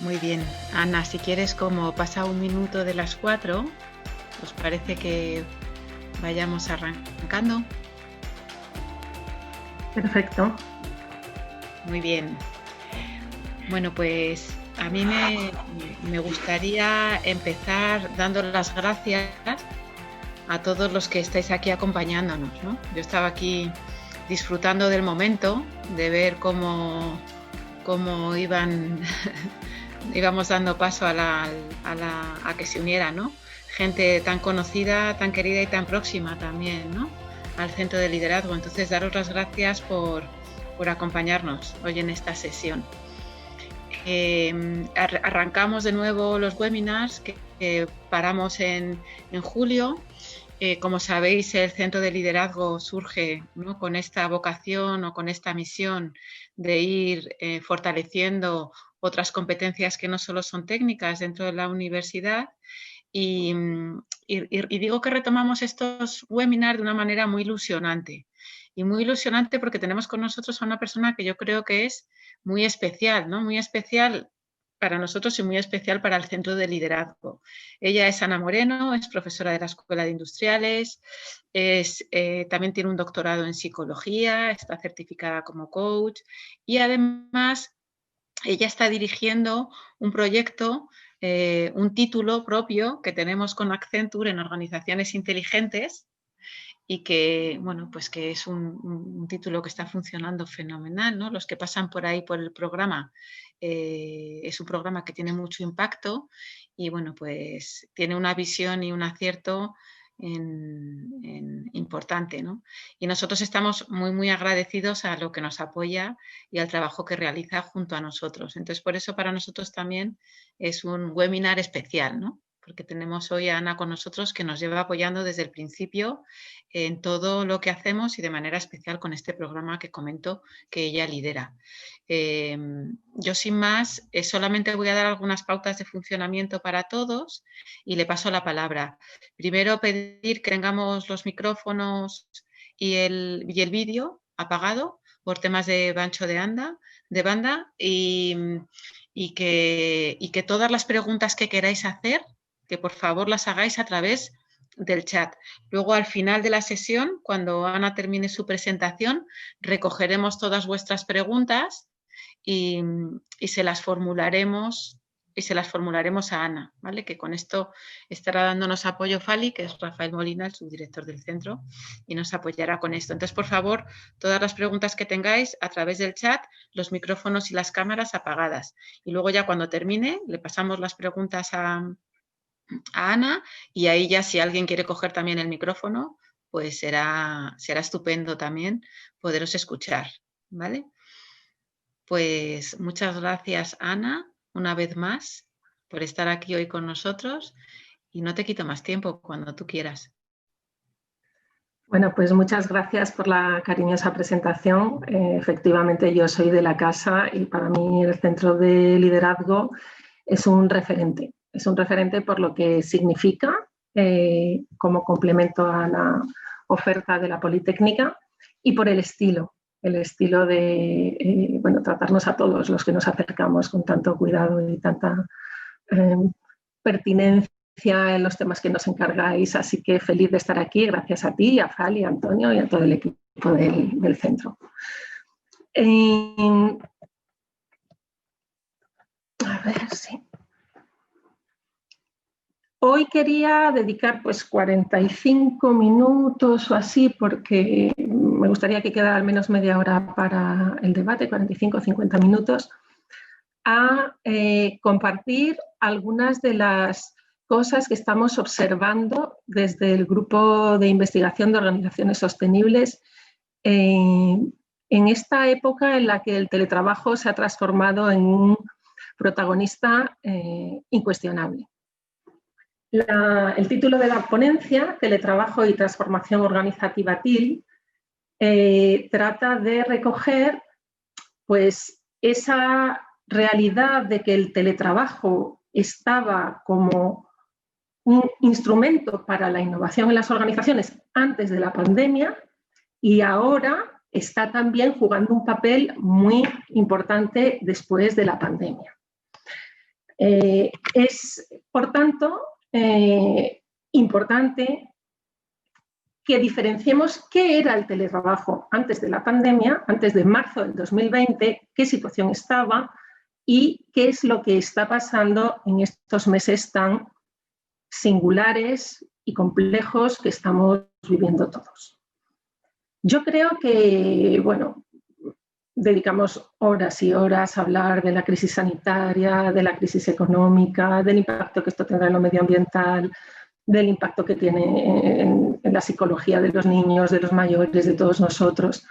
Muy bien. Ana, si quieres, como pasa 1 minuto de las 4, ¿os parece que vayamos arrancando? Perfecto. Muy bien. Bueno, pues a mí me gustaría empezar dando las gracias a todos los que estáis aquí acompañándonos, ¿no? Yo estaba aquí disfrutando del momento, de ver cómo íbamos dando paso a que se uniera, ¿no? Gente tan conocida, tan querida y tan próxima también, ¿no? Al Centro de Liderazgo. Entonces, daros las gracias por acompañarnos hoy en esta sesión. Arrancamos de nuevo los webinars que paramos en julio. Como sabéis, el Centro de Liderazgo surge, ¿no?, con esta vocación o con esta misión de ir fortaleciendo otras competencias que no solo son técnicas dentro de la universidad. Y digo que retomamos estos webinars de una manera muy ilusionante. Y muy ilusionante porque tenemos con nosotros a una persona que yo creo que es muy especial, ¿no? Muy especial para nosotros y muy especial para el Centro de Liderazgo. Ella es Ana Moreno, es profesora de la Escuela de Industriales, también tiene un doctorado en psicología, está certificada como coach y además ella está dirigiendo un proyecto, un título propio que tenemos con Accenture en organizaciones inteligentes y que, bueno, pues que es un título que está funcionando fenomenal, ¿no? Los que pasan por ahí por el programa, es un programa que tiene mucho impacto y, bueno, pues tiene una visión y un acierto importante, ¿no? Y nosotros estamos muy, muy agradecidos a lo que nos apoya y al trabajo que realiza junto a nosotros. Entonces, por eso para nosotros también es un webinar especial, ¿no? Porque tenemos hoy a Ana con nosotros que nos lleva apoyando desde el principio en todo lo que hacemos y de manera especial con este programa que comento que ella lidera. Yo sin más, solamente voy a dar algunas pautas de funcionamiento para todos y le paso la palabra. Primero pedir que tengamos los micrófonos y el vídeo apagado por temas de ancho de banda y que todas las preguntas que queráis hacer, que por favor las hagáis a través del chat. Luego, al final de la sesión, cuando Ana termine su presentación, recogeremos todas vuestras preguntas y se las formularemos a Ana, ¿vale? Que con esto estará dándonos apoyo Fali, que es Rafael Molina, el subdirector del centro, y nos apoyará con esto. Entonces, por favor, todas las preguntas que tengáis a través del chat, los micrófonos y las cámaras apagadas. Y luego ya cuando termine, le pasamos las preguntas a Ana y ahí ya si alguien quiere coger también el micrófono, pues será estupendo también poderos escuchar, ¿vale? Pues muchas gracias, Ana, una vez más, por estar aquí hoy con nosotros y no te quito más tiempo cuando tú quieras. Bueno, pues muchas gracias por la cariñosa presentación. Efectivamente, yo soy de la casa y para mí el Centro de Liderazgo es un referente. Es un referente por lo que significa como complemento a la oferta de la Politécnica y por el estilo de tratarnos a todos los que nos acercamos con tanto cuidado y tanta pertinencia en los temas que nos encargáis, así que feliz de estar aquí, gracias a ti, a Fali, a Antonio y a todo el equipo del centro. A ver, sí. Hoy quería dedicar pues 45 minutos o así, porque me gustaría que quedara al menos media hora para el debate, 45 o 50 minutos, a compartir algunas de las cosas que estamos observando desde el Grupo de Investigación de Organizaciones Sostenibles en esta época en la que el teletrabajo se ha transformado en un protagonista incuestionable. El título de la ponencia, Teletrabajo y Transformación Organizativa TIL, trata de recoger pues, esa realidad de que el teletrabajo estaba como un instrumento para la innovación en las organizaciones antes de la pandemia y ahora está también jugando un papel muy importante después de la pandemia. Es, por tanto, importante que diferenciemos qué era el teletrabajo antes de la pandemia, antes de marzo del 2020, qué situación estaba y qué es lo que está pasando en estos meses tan singulares y complejos que estamos viviendo todos. Yo creo que, bueno, dedicamos horas y horas a hablar de la crisis sanitaria, de la crisis económica, del impacto que esto tendrá en lo medioambiental, del impacto que tiene en la psicología de los niños, de los mayores, de todos nosotros.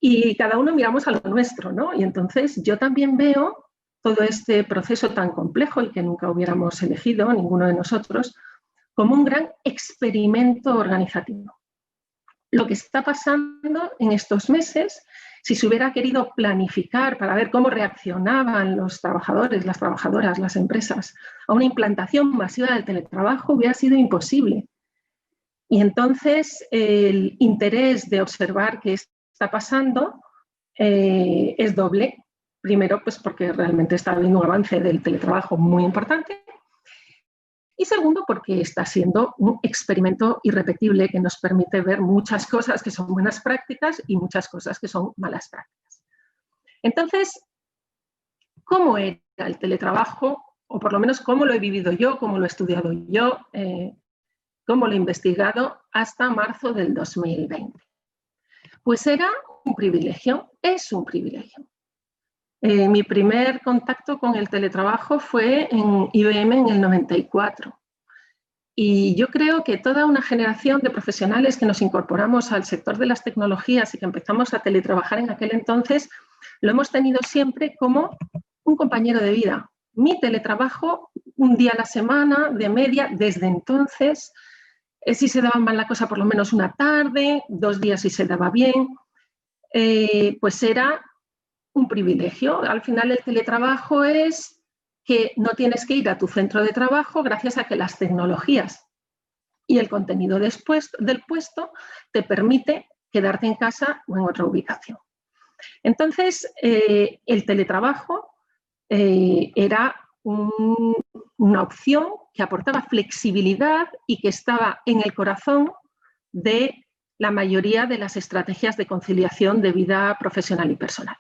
Y cada uno miramos a lo nuestro, ¿no? Y entonces yo también veo todo este proceso tan complejo y que nunca hubiéramos elegido, ninguno de nosotros, como un gran experimento organizativo. Lo que está pasando en estos meses, si se hubiera querido planificar para ver cómo reaccionaban los trabajadores, las trabajadoras, las empresas a una implantación masiva del teletrabajo, hubiera sido imposible. Y entonces el interés de observar qué está pasando es doble. Primero, pues porque realmente está habiendo un avance del teletrabajo muy importante. Y segundo, porque está siendo un experimento irrepetible que nos permite ver muchas cosas que son buenas prácticas y muchas cosas que son malas prácticas. Entonces, ¿cómo era el teletrabajo? O por lo menos, ¿cómo lo he vivido yo? ¿Cómo lo he estudiado yo? ¿Cómo lo he investigado hasta marzo del 2020? Pues era un privilegio, es un privilegio. Mi primer contacto con el teletrabajo fue en IBM en el 94. Y yo creo que toda una generación de profesionales que nos incorporamos al sector de las tecnologías y que empezamos a teletrabajar en aquel entonces, lo hemos tenido siempre como un compañero de vida. Mi teletrabajo, un día a la semana, de media, desde entonces, si se daba mal la cosa, por lo menos una tarde, 2 días si se daba bien, pues era un privilegio. Al final el teletrabajo es que no tienes que ir a tu centro de trabajo gracias a que las tecnologías y el contenido del puesto te permite quedarte en casa o en otra ubicación. Entonces, el teletrabajo era una opción que aportaba flexibilidad y que estaba en el corazón de la mayoría de las estrategias de conciliación de vida profesional y personal.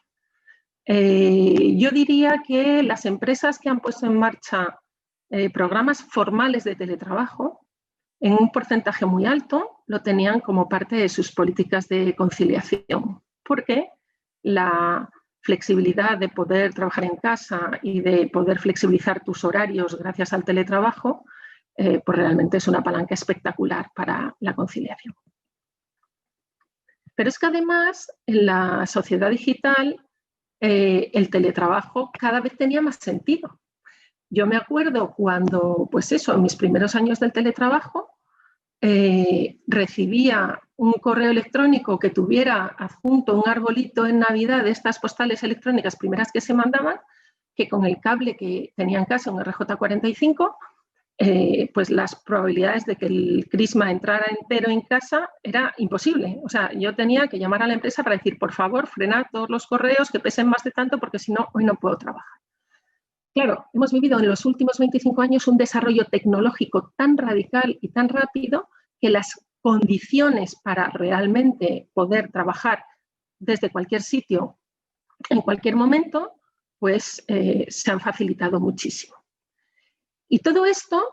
Yo diría que las empresas que han puesto en marcha programas formales de teletrabajo, en un porcentaje muy alto, lo tenían como parte de sus políticas de conciliación, porque la flexibilidad de poder trabajar en casa y de poder flexibilizar tus horarios gracias al teletrabajo, pues realmente es una palanca espectacular para la conciliación. Pero es que además en la sociedad digital el teletrabajo cada vez tenía más sentido. Yo me acuerdo cuando, pues eso, en mis primeros años del teletrabajo, recibía un correo electrónico que tuviera adjunto un arbolito en Navidad de estas postales electrónicas primeras que se mandaban, que con el cable que tenía en casa, un RJ45, pues las probabilidades de que el crisma entrara entero en casa era imposible. O sea, yo tenía que llamar a la empresa para decir, por favor, frenad todos los correos que pesen más de tanto porque si no, hoy no puedo trabajar. Claro, hemos vivido en los últimos 25 años un desarrollo tecnológico tan radical y tan rápido que las condiciones para realmente poder trabajar desde cualquier sitio, en cualquier momento, pues se han facilitado muchísimo. Y todo esto,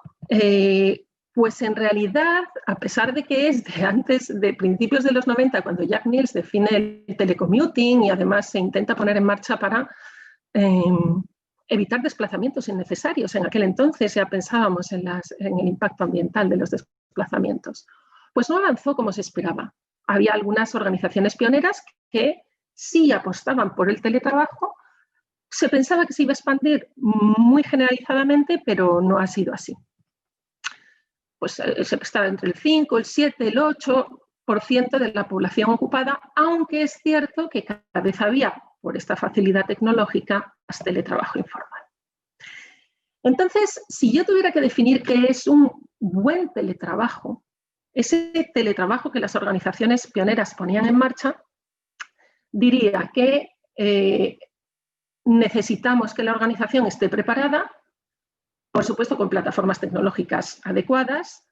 pues en realidad, a pesar de que es de antes, de principios de los 90, cuando Jack Niels define el telecommuting y además se intenta poner en marcha para evitar desplazamientos innecesarios. En aquel entonces ya pensábamos en el impacto ambiental de los desplazamientos. Pues no avanzó como se esperaba. Había algunas organizaciones pioneras que sí apostaban por el teletrabajo. Se pensaba que se iba a expandir muy generalizadamente, pero no ha sido así. Pues se estaba entre el 5, el 7, el 8% de la población ocupada, aunque es cierto que cada vez había, por esta facilidad tecnológica, más teletrabajo informal. Entonces, si yo tuviera que definir qué es un buen teletrabajo, ese teletrabajo que las organizaciones pioneras ponían en marcha, diría que necesitamos que la organización esté preparada por supuesto con plataformas tecnológicas adecuadas,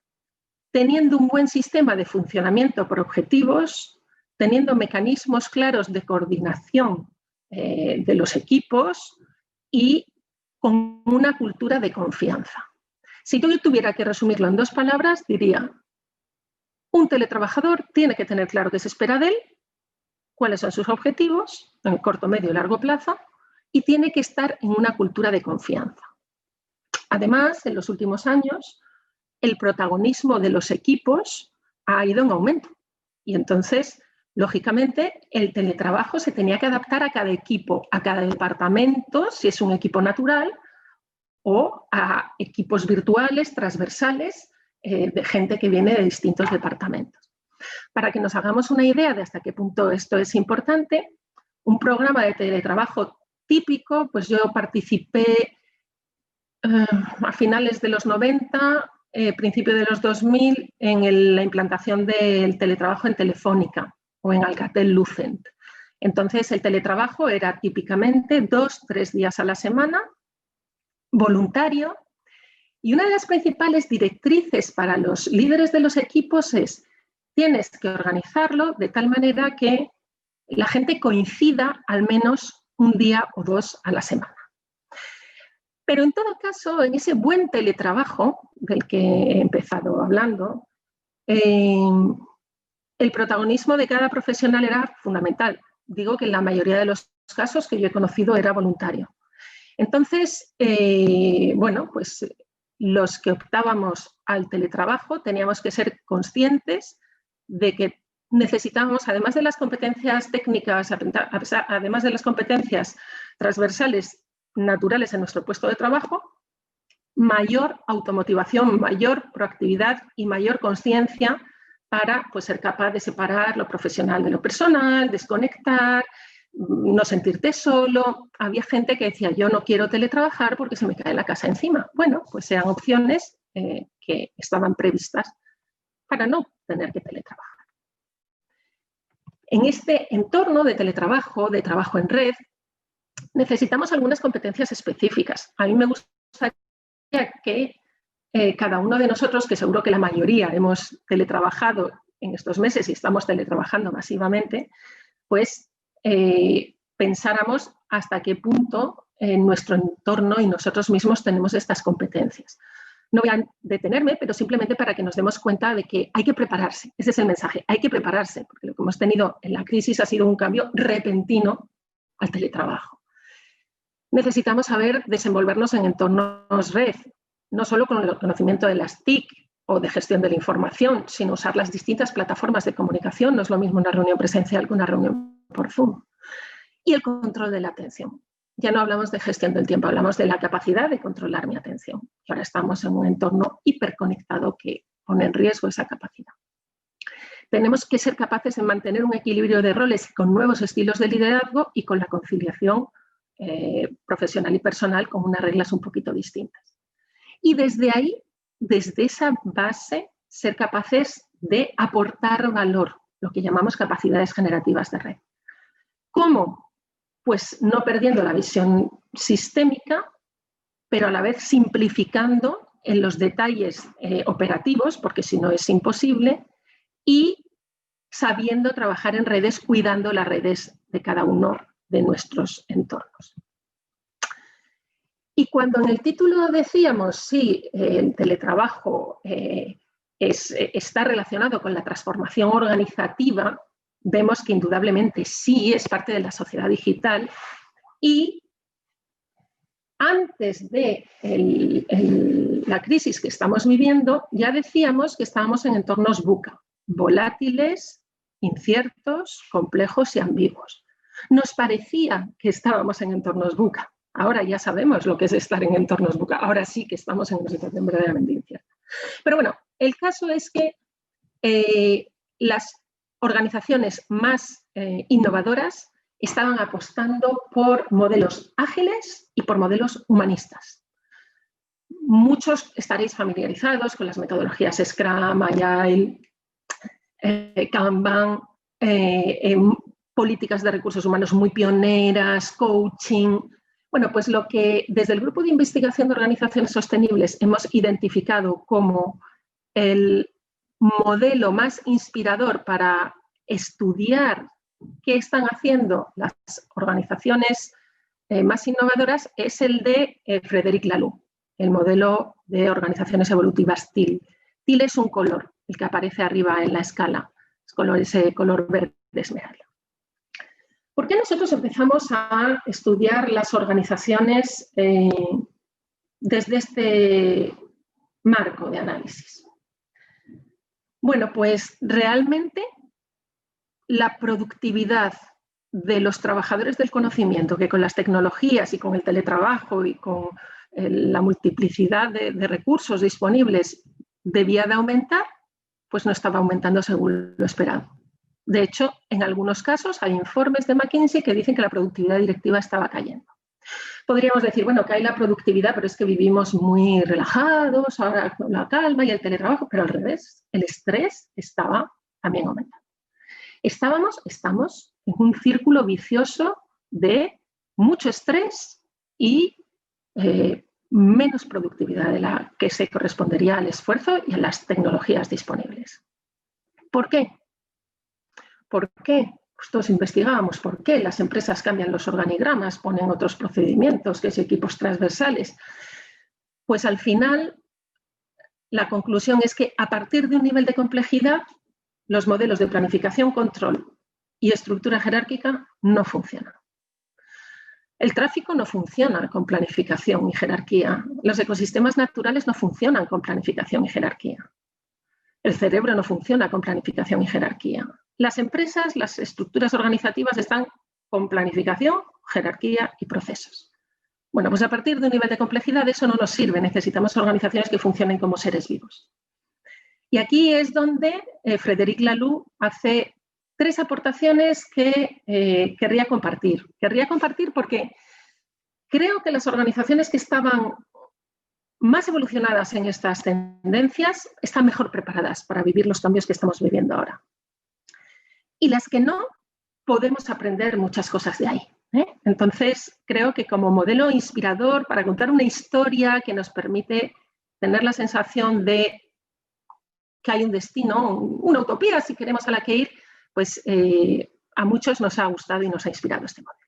teniendo un buen sistema de funcionamiento por objetivos, teniendo mecanismos claros de coordinación de los equipos y con una cultura de confianza. Si yo tuviera que resumirlo en 2 palabras, diría: un teletrabajador tiene que tener claro qué se espera de él, cuáles son sus objetivos en corto, medio y largo plazo, y tiene que estar en una cultura de confianza. Además, en los últimos años, el protagonismo de los equipos ha ido en aumento y entonces, lógicamente, el teletrabajo se tenía que adaptar a cada equipo, a cada departamento, si es un equipo natural, o a equipos virtuales, transversales, de gente que viene de distintos departamentos. Para que nos hagamos una idea de hasta qué punto esto es importante, un programa de teletrabajo típico, pues yo participé a finales de los 90, principio de los 2000, en la implantación del teletrabajo en Telefónica o en Alcatel-Lucent. Entonces, el teletrabajo era típicamente 2-3 días a la semana, voluntario, y una de las principales directrices para los líderes de los equipos es: tienes que organizarlo de tal manera que la gente coincida al menos un día o 2 a la semana. Pero en todo caso, en ese buen teletrabajo del que he empezado hablando, el protagonismo de cada profesional era fundamental. Digo que en la mayoría de los casos que yo he conocido era voluntario. Entonces, bueno, pues los que optábamos al teletrabajo teníamos que ser conscientes de que necesitábamos, además de las competencias técnicas, además de las competencias transversales naturales en nuestro puesto de trabajo, mayor automotivación, mayor proactividad y mayor conciencia para, pues, ser capaz de separar lo profesional de lo personal, desconectar, no sentirte solo. Había gente que decía: yo no quiero teletrabajar porque se me cae la casa encima. Bueno, pues eran opciones que estaban previstas para no tener que teletrabajar. En este entorno de teletrabajo, de trabajo en red, necesitamos algunas competencias específicas. A mí me gustaría que cada uno de nosotros, que seguro que la mayoría hemos teletrabajado en estos meses y estamos teletrabajando masivamente, pues pensáramos hasta qué punto en nuestro entorno y nosotros mismos tenemos estas competencias. No voy a detenerme, pero simplemente para que nos demos cuenta de que hay que prepararse. Ese es el mensaje, hay que prepararse, porque lo que hemos tenido en la crisis ha sido un cambio repentino al teletrabajo. Necesitamos saber desenvolvernos en entornos red, no solo con el conocimiento de las TIC o de gestión de la información, sino usar las distintas plataformas de comunicación. No es lo mismo una reunión presencial que una reunión por Zoom. Y el control de la atención. Ya no hablamos de gestión del tiempo, hablamos de la capacidad de controlar mi atención. Y ahora estamos en un entorno hiperconectado que pone en riesgo esa capacidad. Tenemos que ser capaces de mantener un equilibrio de roles con nuevos estilos de liderazgo y con la conciliación profesional y personal con unas reglas un poquito distintas. Y desde ahí, desde esa base, ser capaces de aportar valor, lo que llamamos capacidades generativas de red. ¿Cómo? Pues no perdiendo la visión sistémica, pero a la vez simplificando en los detalles operativos, porque si no es imposible, y sabiendo trabajar en redes, cuidando las redes de cada uno de nuestros entornos. Y cuando en el título decíamos, sí, el teletrabajo está relacionado con la transformación organizativa, vemos que indudablemente sí es parte de la sociedad digital y antes de la crisis que estamos viviendo ya decíamos que estábamos en entornos VUCA, volátiles, inciertos, complejos y ambiguos. Nos parecía que estábamos en entornos VUCA. Ahora ya sabemos lo que es estar en entornos VUCA. Ahora sí que estamos en una situación verdaderamente incierta. Pero bueno, el caso es que las organizaciones más innovadoras estaban apostando por modelos ágiles y por modelos humanistas. Muchos estaréis familiarizados con las metodologías Scrum, Agile, Kanban, políticas de recursos humanos muy pioneras, coaching. Bueno, pues lo que desde el Grupo de Investigación de Organizaciones Sostenibles hemos identificado como el modelo más inspirador para estudiar qué están haciendo las organizaciones más innovadoras es el de Frédéric Laloux, el modelo de organizaciones evolutivas TIL. TIL es un color, el que aparece arriba en la escala, ese color verde esmeralda. ¿Por qué nosotros empezamos a estudiar las organizaciones desde este marco de análisis? Bueno, pues realmente la productividad de los trabajadores del conocimiento, que con las tecnologías y con el teletrabajo y con la multiplicidad de recursos disponibles debía de aumentar, pues no estaba aumentando según lo esperado. De hecho, en algunos casos hay informes de McKinsey que dicen que la productividad directiva estaba cayendo. Podríamos decir, bueno, cae la productividad, pero es que vivimos muy relajados, ahora con la calma y el teletrabajo, pero al revés, el estrés estaba también aumentando. Estamos en un círculo vicioso de mucho estrés y menos productividad de la que se correspondería al esfuerzo y a las tecnologías disponibles. ¿Por qué? ¿Por qué? Pues todos investigábamos por qué las empresas cambian los organigramas, ponen otros procedimientos, que es equipos transversales. Pues al final la conclusión es que a partir de un nivel de complejidad los modelos de planificación, control y estructura jerárquica no funcionan. El tráfico no funciona con planificación y jerarquía. Los ecosistemas naturales no funcionan con planificación y jerarquía. El cerebro no funciona con planificación y jerarquía. Las empresas, las estructuras organizativas están con planificación, jerarquía y procesos. Bueno, pues a partir de un nivel de complejidad eso no nos sirve. Necesitamos organizaciones que funcionen como seres vivos. Y aquí es donde Frédéric Laloux hace 3 aportaciones que querría compartir. Querría compartir porque creo que las organizaciones que estaban más evolucionadas en estas tendencias están mejor preparadas para vivir los cambios que estamos viviendo ahora. Y las que no, podemos aprender muchas cosas de ahí. Entonces, creo que como modelo inspirador para contar una historia que nos permite tener la sensación de que hay un destino, una utopía, si queremos, a la que ir, pues a muchos nos ha gustado y nos ha inspirado este modelo.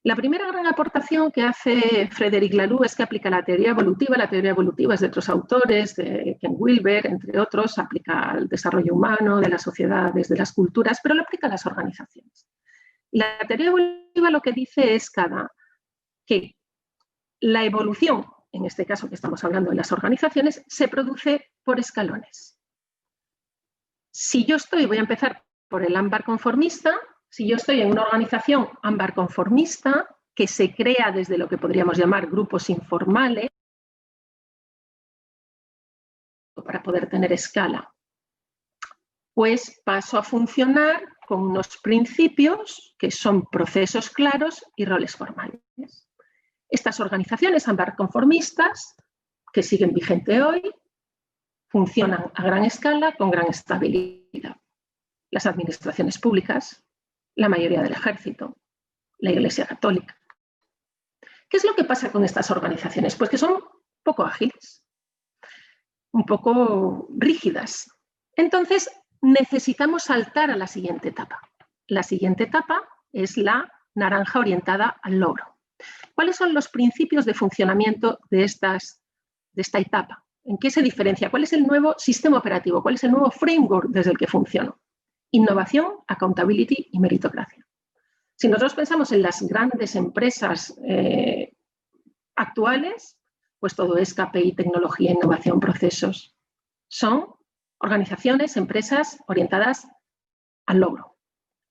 La primera gran aportación que hace Frédéric Laloux es que aplica la teoría evolutiva. La teoría evolutiva es de otros autores, de Ken Wilber, entre otros, aplica al desarrollo humano, de las sociedades, de las culturas, pero lo aplica a las organizaciones. La teoría evolutiva lo que dice es que la evolución, en este caso que estamos hablando de las organizaciones, se produce por escalones. Si yo voy a empezar por el ámbar conformista. Si yo estoy en una organización ámbar conformista que se crea desde lo que podríamos llamar grupos informales para poder tener escala, pues paso a funcionar con unos principios que son procesos claros y roles formales. Estas organizaciones ámbar conformistas, que siguen vigente hoy, funcionan a gran escala con gran estabilidad. Las administraciones públicas, la mayoría del ejército, la Iglesia Católica. ¿Qué es lo que pasa con estas organizaciones? Pues que son poco ágiles, un poco rígidas. Entonces, necesitamos saltar a la siguiente etapa. La siguiente etapa es la naranja orientada al logro. ¿Cuáles son los principios de funcionamiento de esta etapa? ¿En qué se diferencia? ¿Cuál es el nuevo sistema operativo? ¿Cuál es el nuevo framework desde el que funciono? Innovación, accountability y meritocracia. Si nosotros pensamos en las grandes empresas actuales, pues todo es KPI, tecnología, innovación, procesos. Son organizaciones, empresas orientadas al logro.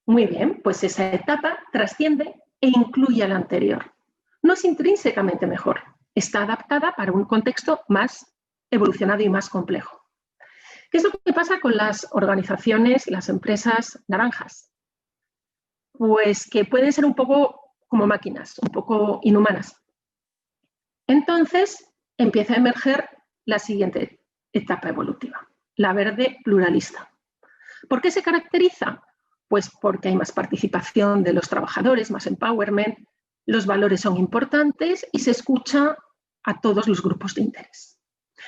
Muy bien, pues esa etapa trasciende e incluye a la anterior. No es intrínsecamente mejor, está adaptada para un contexto más evolucionado y más complejo. ¿Qué es lo que pasa con las organizaciones, las empresas naranjas? Pues que pueden ser un poco como máquinas, un poco inhumanas. Entonces empieza a emerger la siguiente etapa evolutiva, la verde pluralista. ¿Por qué se caracteriza? Pues porque hay más participación de los trabajadores, más empowerment, los valores son importantes y se escucha a todos los grupos de interés.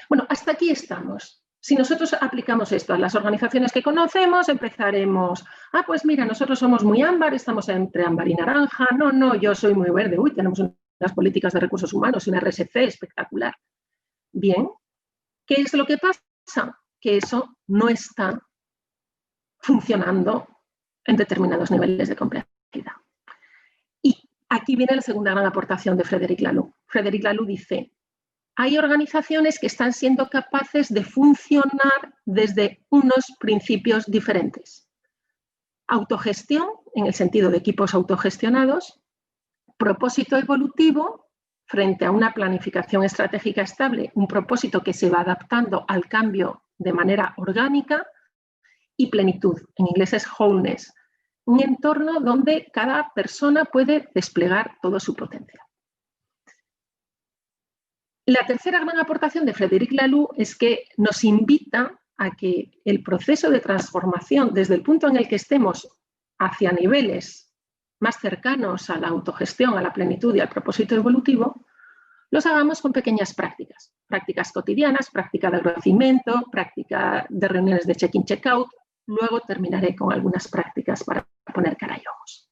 Bueno, hasta aquí estamos. Si nosotros aplicamos esto a las organizaciones que conocemos, empezaremos, pues mira, nosotros somos muy ámbar, estamos entre ámbar y naranja, no, yo soy muy verde, tenemos unas políticas de recursos humanos y una RSC espectacular. Bien, ¿qué es lo que pasa? Que eso no está funcionando en determinados niveles de complejidad. Y aquí viene la segunda gran aportación de Frédéric Laloux. Frédéric Laloux dice, hay organizaciones que están siendo capaces de funcionar desde unos principios diferentes. Autogestión, en el sentido de equipos autogestionados, propósito evolutivo, frente a una planificación estratégica estable, un propósito que se va adaptando al cambio de manera orgánica, y plenitud, en inglés es wholeness, un entorno donde cada persona puede desplegar todo su potencial. La tercera gran aportación de Frédéric Laloux es que nos invita a que el proceso de transformación, desde el punto en el que estemos hacia niveles más cercanos a la autogestión, a la plenitud y al propósito evolutivo, los hagamos con pequeñas prácticas. Prácticas cotidianas, práctica de agradecimiento, práctica de reuniones de check-in, check-out. Luego terminaré con algunas prácticas para poner cara y ojos.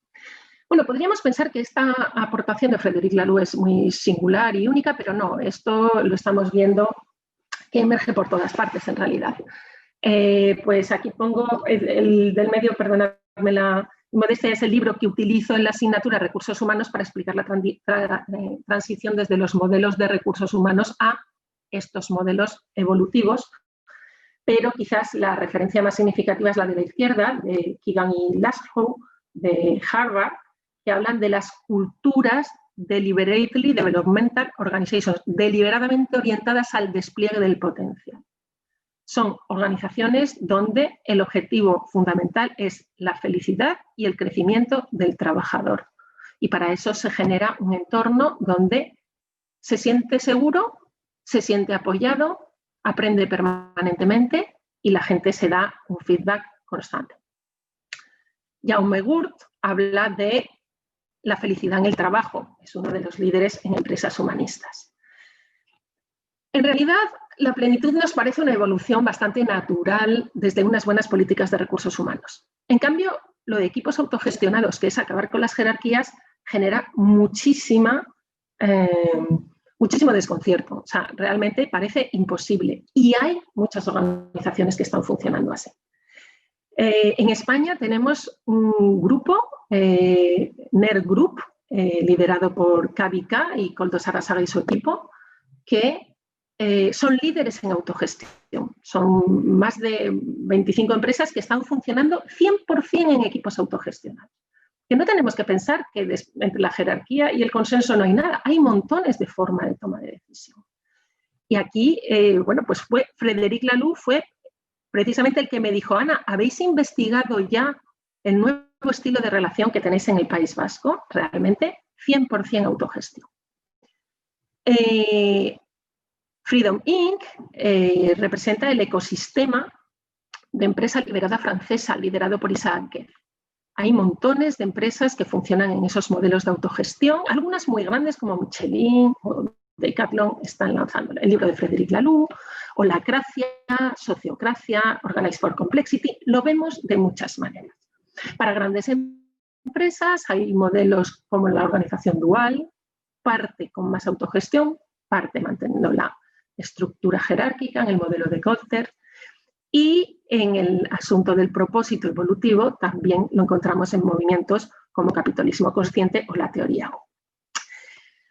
Bueno, podríamos pensar que esta aportación de Frédéric Laloux es muy singular y única, pero no, esto lo estamos viendo que emerge por todas partes en realidad. Pues aquí pongo el del medio, perdonadme la modestia, es el libro que utilizo en la asignatura Recursos Humanos para explicar la transición desde los modelos de recursos humanos a estos modelos evolutivos, pero quizás la referencia más significativa es la de la izquierda, de Keegan y Laszlo, de Harvard, que hablan de las culturas deliberately developmental organizations, deliberadamente orientadas al despliegue del potencial. Son organizaciones donde el objetivo fundamental es la felicidad y el crecimiento del trabajador. Y para eso se genera un entorno donde se siente seguro, se siente apoyado, aprende permanentemente y la gente se da un feedback constante. Jaume Gurt habla de la felicidad en el trabajo, es uno de los líderes en empresas humanistas. En realidad, la plenitud nos parece una evolución bastante natural desde unas buenas políticas de recursos humanos. En cambio, lo de equipos autogestionados, que es acabar con las jerarquías, genera muchísimo desconcierto. O sea, realmente parece imposible. Y hay muchas organizaciones que están funcionando así. En España tenemos un grupo, NERD Group, liderado por KBK y Koldo Sarrazaga y su equipo, que son líderes en autogestión. Son más de 25 empresas que están funcionando 100% en equipos autogestionados. Que no tenemos que pensar que entre la jerarquía y el consenso no hay nada. Hay montones de formas de toma de decisión. Y aquí, bueno, pues Frédéric Laloux fue precisamente el que me dijo, Ana, ¿habéis investigado ya el nuevo estilo de relación que tenéis en el País Vasco? Realmente 100% autogestión. Freedom Inc. Representa el ecosistema de empresa liberada francesa, liderado por Isaac Guez. Hay montones de empresas que funcionan en esos modelos de autogestión, algunas muy grandes como Michelin o Decathlon están lanzando el libro de Frédéric Laloux, o Lacracia, Sociocracia, Organize for Complexity, lo vemos de muchas maneras. Para grandes empresas hay modelos como la organización dual, parte con más autogestión, parte manteniendo la estructura jerárquica en el modelo de Kotter, y en el asunto del propósito evolutivo también lo encontramos en movimientos como capitalismo consciente o la teoría O.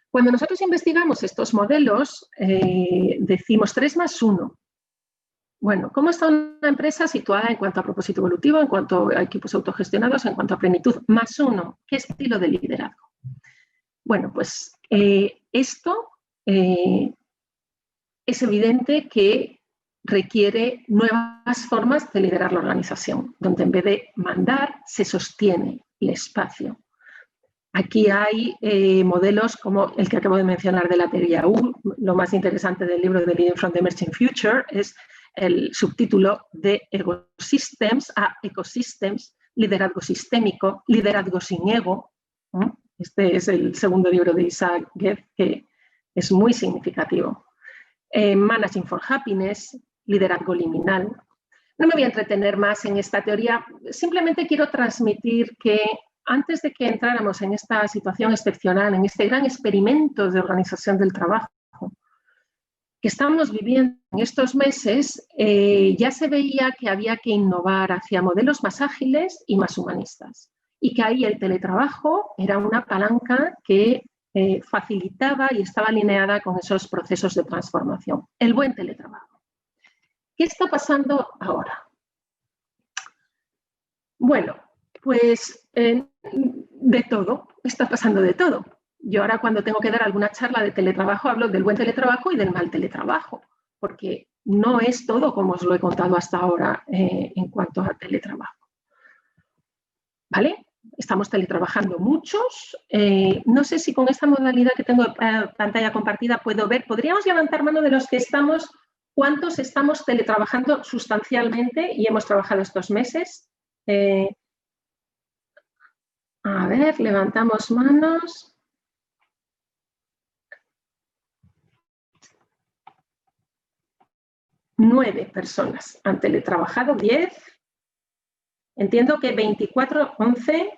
Cuando nosotros investigamos estos modelos, decimos 3 más 1. Bueno, ¿cómo está una empresa situada en cuanto a propósito evolutivo, en cuanto a equipos autogestionados, en cuanto a plenitud? Más 1, ¿qué estilo de liderazgo? Bueno, pues esto es evidente que requiere nuevas formas de liderar la organización, donde en vez de mandar, se sostiene el espacio. Aquí hay modelos como el que acabo de mencionar de la teoría U. Lo más interesante del libro de Leading from the Emerging Future es el subtítulo de Ecosystems a Ecosystems, liderazgo sistémico, liderazgo sin ego. Este es el segundo libro de Isaac Getz, que es muy significativo. Managing for Happiness, liderazgo liminal. No me voy a entretener más en esta teoría, simplemente quiero transmitir que antes de que entráramos en esta situación excepcional, en este gran experimento de organización del trabajo que estamos viviendo en estos meses, ya se veía que había que innovar hacia modelos más ágiles y más humanistas, y que ahí el teletrabajo era una palanca que facilitaba y estaba alineada con esos procesos de transformación. El buen teletrabajo. ¿Qué está pasando ahora? Bueno, pues de todo, está pasando de todo. Yo ahora cuando tengo que dar alguna charla de teletrabajo hablo del buen teletrabajo y del mal teletrabajo, porque no es todo como os lo he contado hasta ahora en cuanto a teletrabajo. ¿Vale? Estamos teletrabajando muchos. No sé si con esta modalidad que tengo pantalla compartida puedo ver. ¿Podríamos levantar mano de los que estamos? ¿Cuántos estamos teletrabajando sustancialmente y hemos trabajado estos meses? A ver, levantamos manos. Nueve personas han teletrabajado, 10. Entiendo que 24, 11.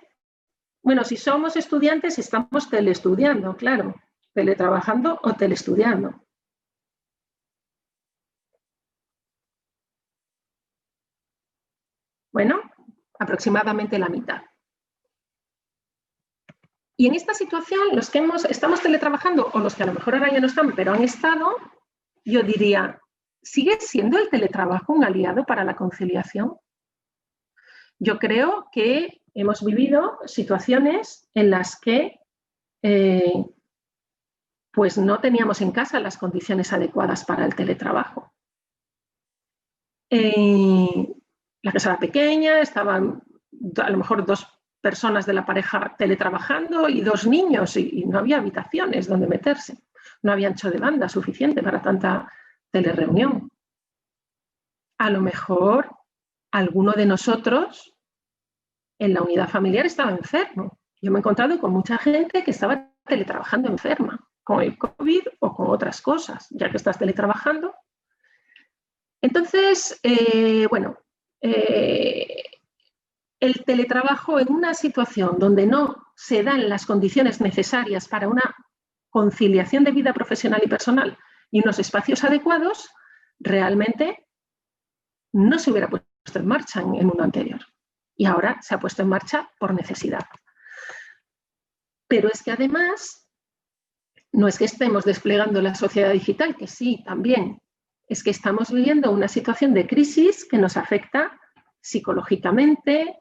Bueno, si somos estudiantes, estamos teleestudiando, claro. Teletrabajando o teleestudiando. Bueno, aproximadamente la mitad. Y en esta situación, los que estamos teletrabajando, o los que a lo mejor ahora ya no están, pero han estado, yo diría, ¿sigue siendo el teletrabajo un aliado para la conciliación? Yo creo que hemos vivido situaciones en las que pues no teníamos en casa las condiciones adecuadas para el teletrabajo. La casa era pequeña, estaban a lo mejor 2 personas de la pareja teletrabajando y 2 niños y no había habitaciones donde meterse. No había ancho de banda suficiente para tanta telereunión. A lo mejor alguno de nosotros en la unidad familiar estaba enfermo. Yo me he encontrado con mucha gente que estaba teletrabajando enferma, con el COVID o con otras cosas, ya que estás teletrabajando. Entonces, bueno, el teletrabajo en una situación donde no se dan las condiciones necesarias para una conciliación de vida profesional y personal y unos espacios adecuados, realmente no se hubiera puesto en marcha en uno anterior. Y ahora se ha puesto en marcha por necesidad. Pero es que además, no es que estemos desplegando la sociedad digital, que sí, también, es que estamos viviendo una situación de crisis que nos afecta psicológicamente,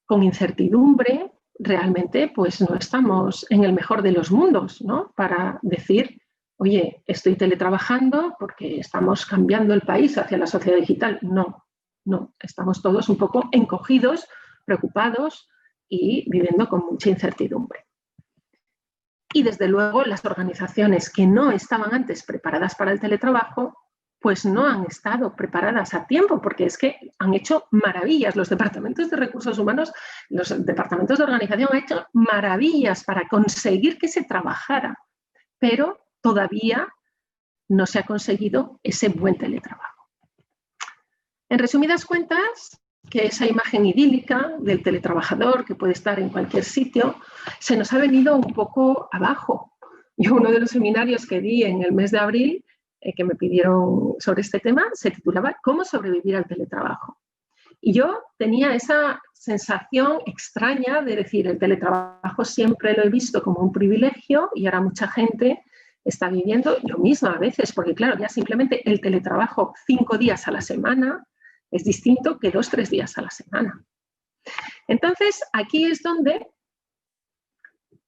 con incertidumbre. Realmente, pues no estamos en el mejor de los mundos, ¿no? Para decir, oye, estoy teletrabajando porque estamos cambiando el país hacia la sociedad digital. No, no, estamos todos un poco encogidos, preocupados y viviendo con mucha incertidumbre. Y desde luego las organizaciones que no estaban antes preparadas para el teletrabajo, pues no han estado preparadas a tiempo, porque es que han hecho maravillas. Los departamentos de recursos humanos, los departamentos de organización han hecho maravillas para conseguir que se trabajara, pero todavía no se ha conseguido ese buen teletrabajo. En resumidas cuentas, que esa imagen idílica del teletrabajador que puede estar en cualquier sitio, se nos ha venido un poco abajo. Yo uno de los seminarios que di en el mes de abril, que me pidieron sobre este tema, se titulaba ¿Cómo sobrevivir al teletrabajo? Y yo tenía esa sensación extraña de decir, el teletrabajo siempre lo he visto como un privilegio y ahora mucha gente está viviendo, yo misma a veces, porque claro, ya simplemente el teletrabajo 5 días a la semana es distinto que 2 o 3 días a la semana. Entonces, aquí es donde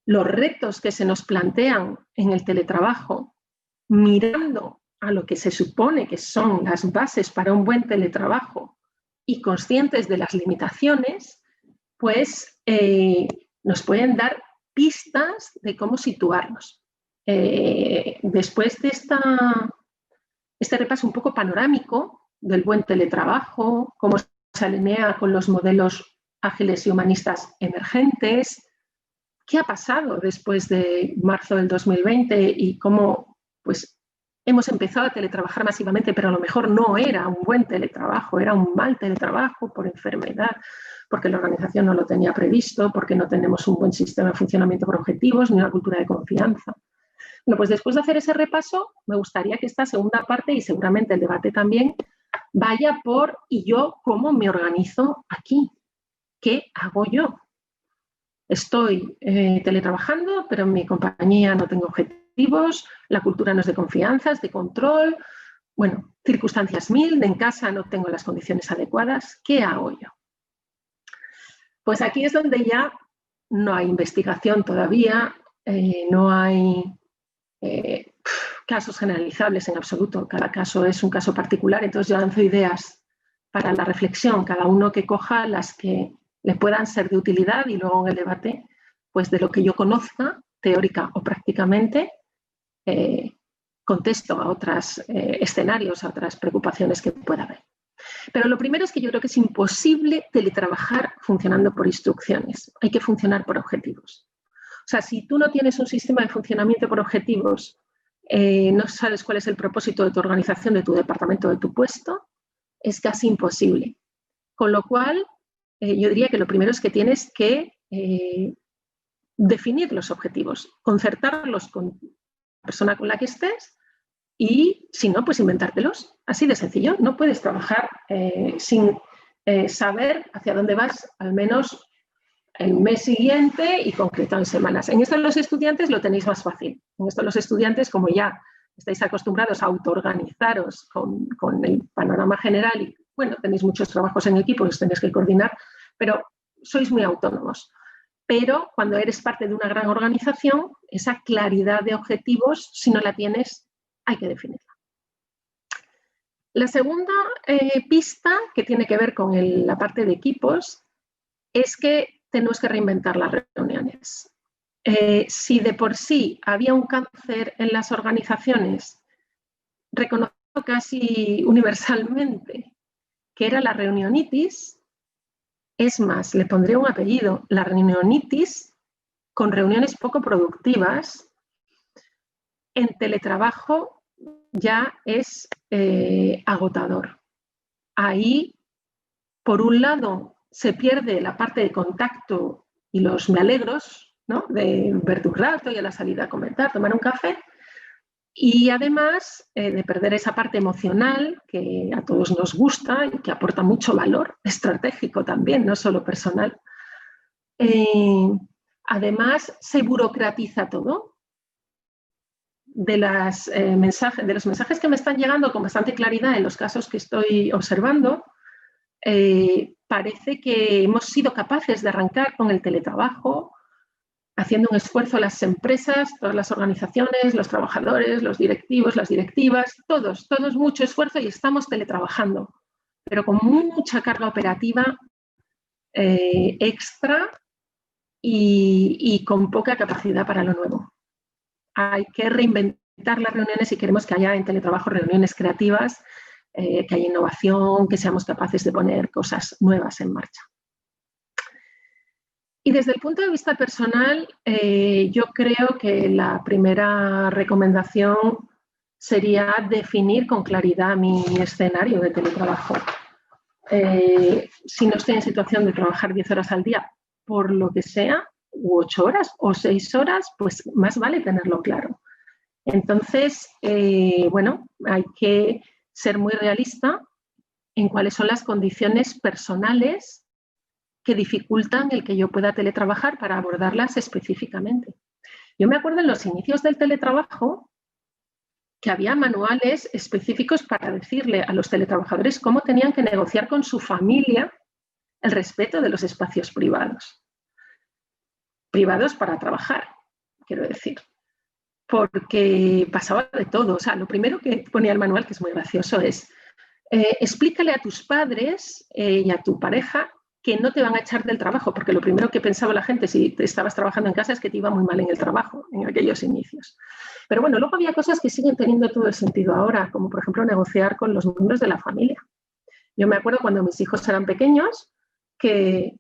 los retos que se nos plantean en el teletrabajo, mirando a lo que se supone que son las bases para un buen teletrabajo y conscientes de las limitaciones, pues nos pueden dar pistas de cómo situarnos. Después de este repaso un poco panorámico del buen teletrabajo, cómo se alinea con los modelos ágiles y humanistas emergentes, ¿qué ha pasado después de marzo del 2020 y cómo pues, hemos empezado a teletrabajar masivamente, pero a lo mejor no era un buen teletrabajo, era un mal teletrabajo por enfermedad, porque la organización no lo tenía previsto, porque no tenemos un buen sistema de funcionamiento por objetivos ni una cultura de confianza? Bueno, pues después de hacer ese repaso, me gustaría que esta segunda parte, y seguramente el debate también, vaya por ¿y yo cómo me organizo aquí? ¿Qué hago yo? Estoy teletrabajando, pero en mi compañía no tengo objetivos, la cultura no es de confianza, es de control, bueno, circunstancias mil, en casa no tengo las condiciones adecuadas, ¿qué hago yo? Pues aquí es donde ya no hay investigación todavía, no hay casos generalizables en absoluto, cada caso es un caso particular, entonces yo lanzo ideas para la reflexión, cada uno que coja las que le puedan ser de utilidad y luego en el debate, pues de lo que yo conozca, teórica o prácticamente, contesto a otros escenarios, a otras preocupaciones que pueda haber. Pero lo primero es que yo creo que es imposible teletrabajar funcionando por instrucciones. Hay que funcionar por objetivos. O sea, si tú no tienes un sistema de funcionamiento por objetivos, no sabes cuál es el propósito de tu organización, de tu departamento, de tu puesto, es casi imposible. Con lo cual, yo diría que lo primero es que tienes que definir los objetivos, concertarlos con la persona con la que estés y, si no, pues inventártelos. Así de sencillo. No puedes trabajar sin saber hacia dónde vas, al menos el mes siguiente y concretado en semanas. En esto los estudiantes lo tenéis más fácil. En esto los estudiantes, como ya estáis acostumbrados a autoorganizaros con el panorama general y, bueno, tenéis muchos trabajos en equipo, os tenéis que coordinar, pero sois muy autónomos. Pero cuando eres parte de una gran organización, esa claridad de objetivos, si no la tienes, hay que definirla. La segunda pista, que tiene que ver con la parte de equipos, es que tenemos que reinventar las reuniones. Si de por sí había un cáncer en las organizaciones, reconocido casi universalmente, que era la reunionitis, es más, le pondría un apellido, la reunionitis con reuniones poco productivas, en teletrabajo ya es agotador. Ahí, por un lado, se pierde la parte de contacto y los me alegros, ¿no? De ver tu rato y a la salida a comentar, tomar un café, y además de perder esa parte emocional que a todos nos gusta y que aporta mucho valor estratégico también, no solo personal. Además, se burocratiza todo. De los mensajes que me están llegando con bastante claridad en los casos que estoy observando, parece que hemos sido capaces de arrancar con el teletrabajo, haciendo un esfuerzo las empresas, todas las organizaciones, los trabajadores, los directivos, las directivas, todos mucho esfuerzo y estamos teletrabajando, pero con mucha carga operativa extra y con poca capacidad para lo nuevo. Hay que reinventar las reuniones si queremos que haya en teletrabajo reuniones creativas, que haya innovación, que seamos capaces de poner cosas nuevas en marcha. Y desde el punto de vista personal, yo creo que la primera recomendación sería definir con claridad mi escenario de teletrabajo. Si no estoy en situación de trabajar 10 horas al día, por lo que sea, u 8 horas o 6 horas, pues más vale tenerlo claro. Entonces, bueno, hay que ser muy realista en cuáles son las condiciones personales que dificultan el que yo pueda teletrabajar para abordarlas específicamente. Yo me acuerdo en los inicios del teletrabajo que había manuales específicos para decirle a los teletrabajadores cómo tenían que negociar con su familia el respeto de los espacios privados. Privados para trabajar, quiero decir. Porque pasaba de todo. O sea, lo primero que ponía el manual, que es muy gracioso, es explícale a tus padres y a tu pareja que no te van a echar del trabajo, porque lo primero que pensaba la gente si te estabas trabajando en casa es que te iba muy mal en el trabajo, en aquellos inicios. Pero bueno, luego había cosas que siguen teniendo todo el sentido ahora, como por ejemplo negociar con los miembros de la familia. Yo me acuerdo cuando mis hijos eran pequeños que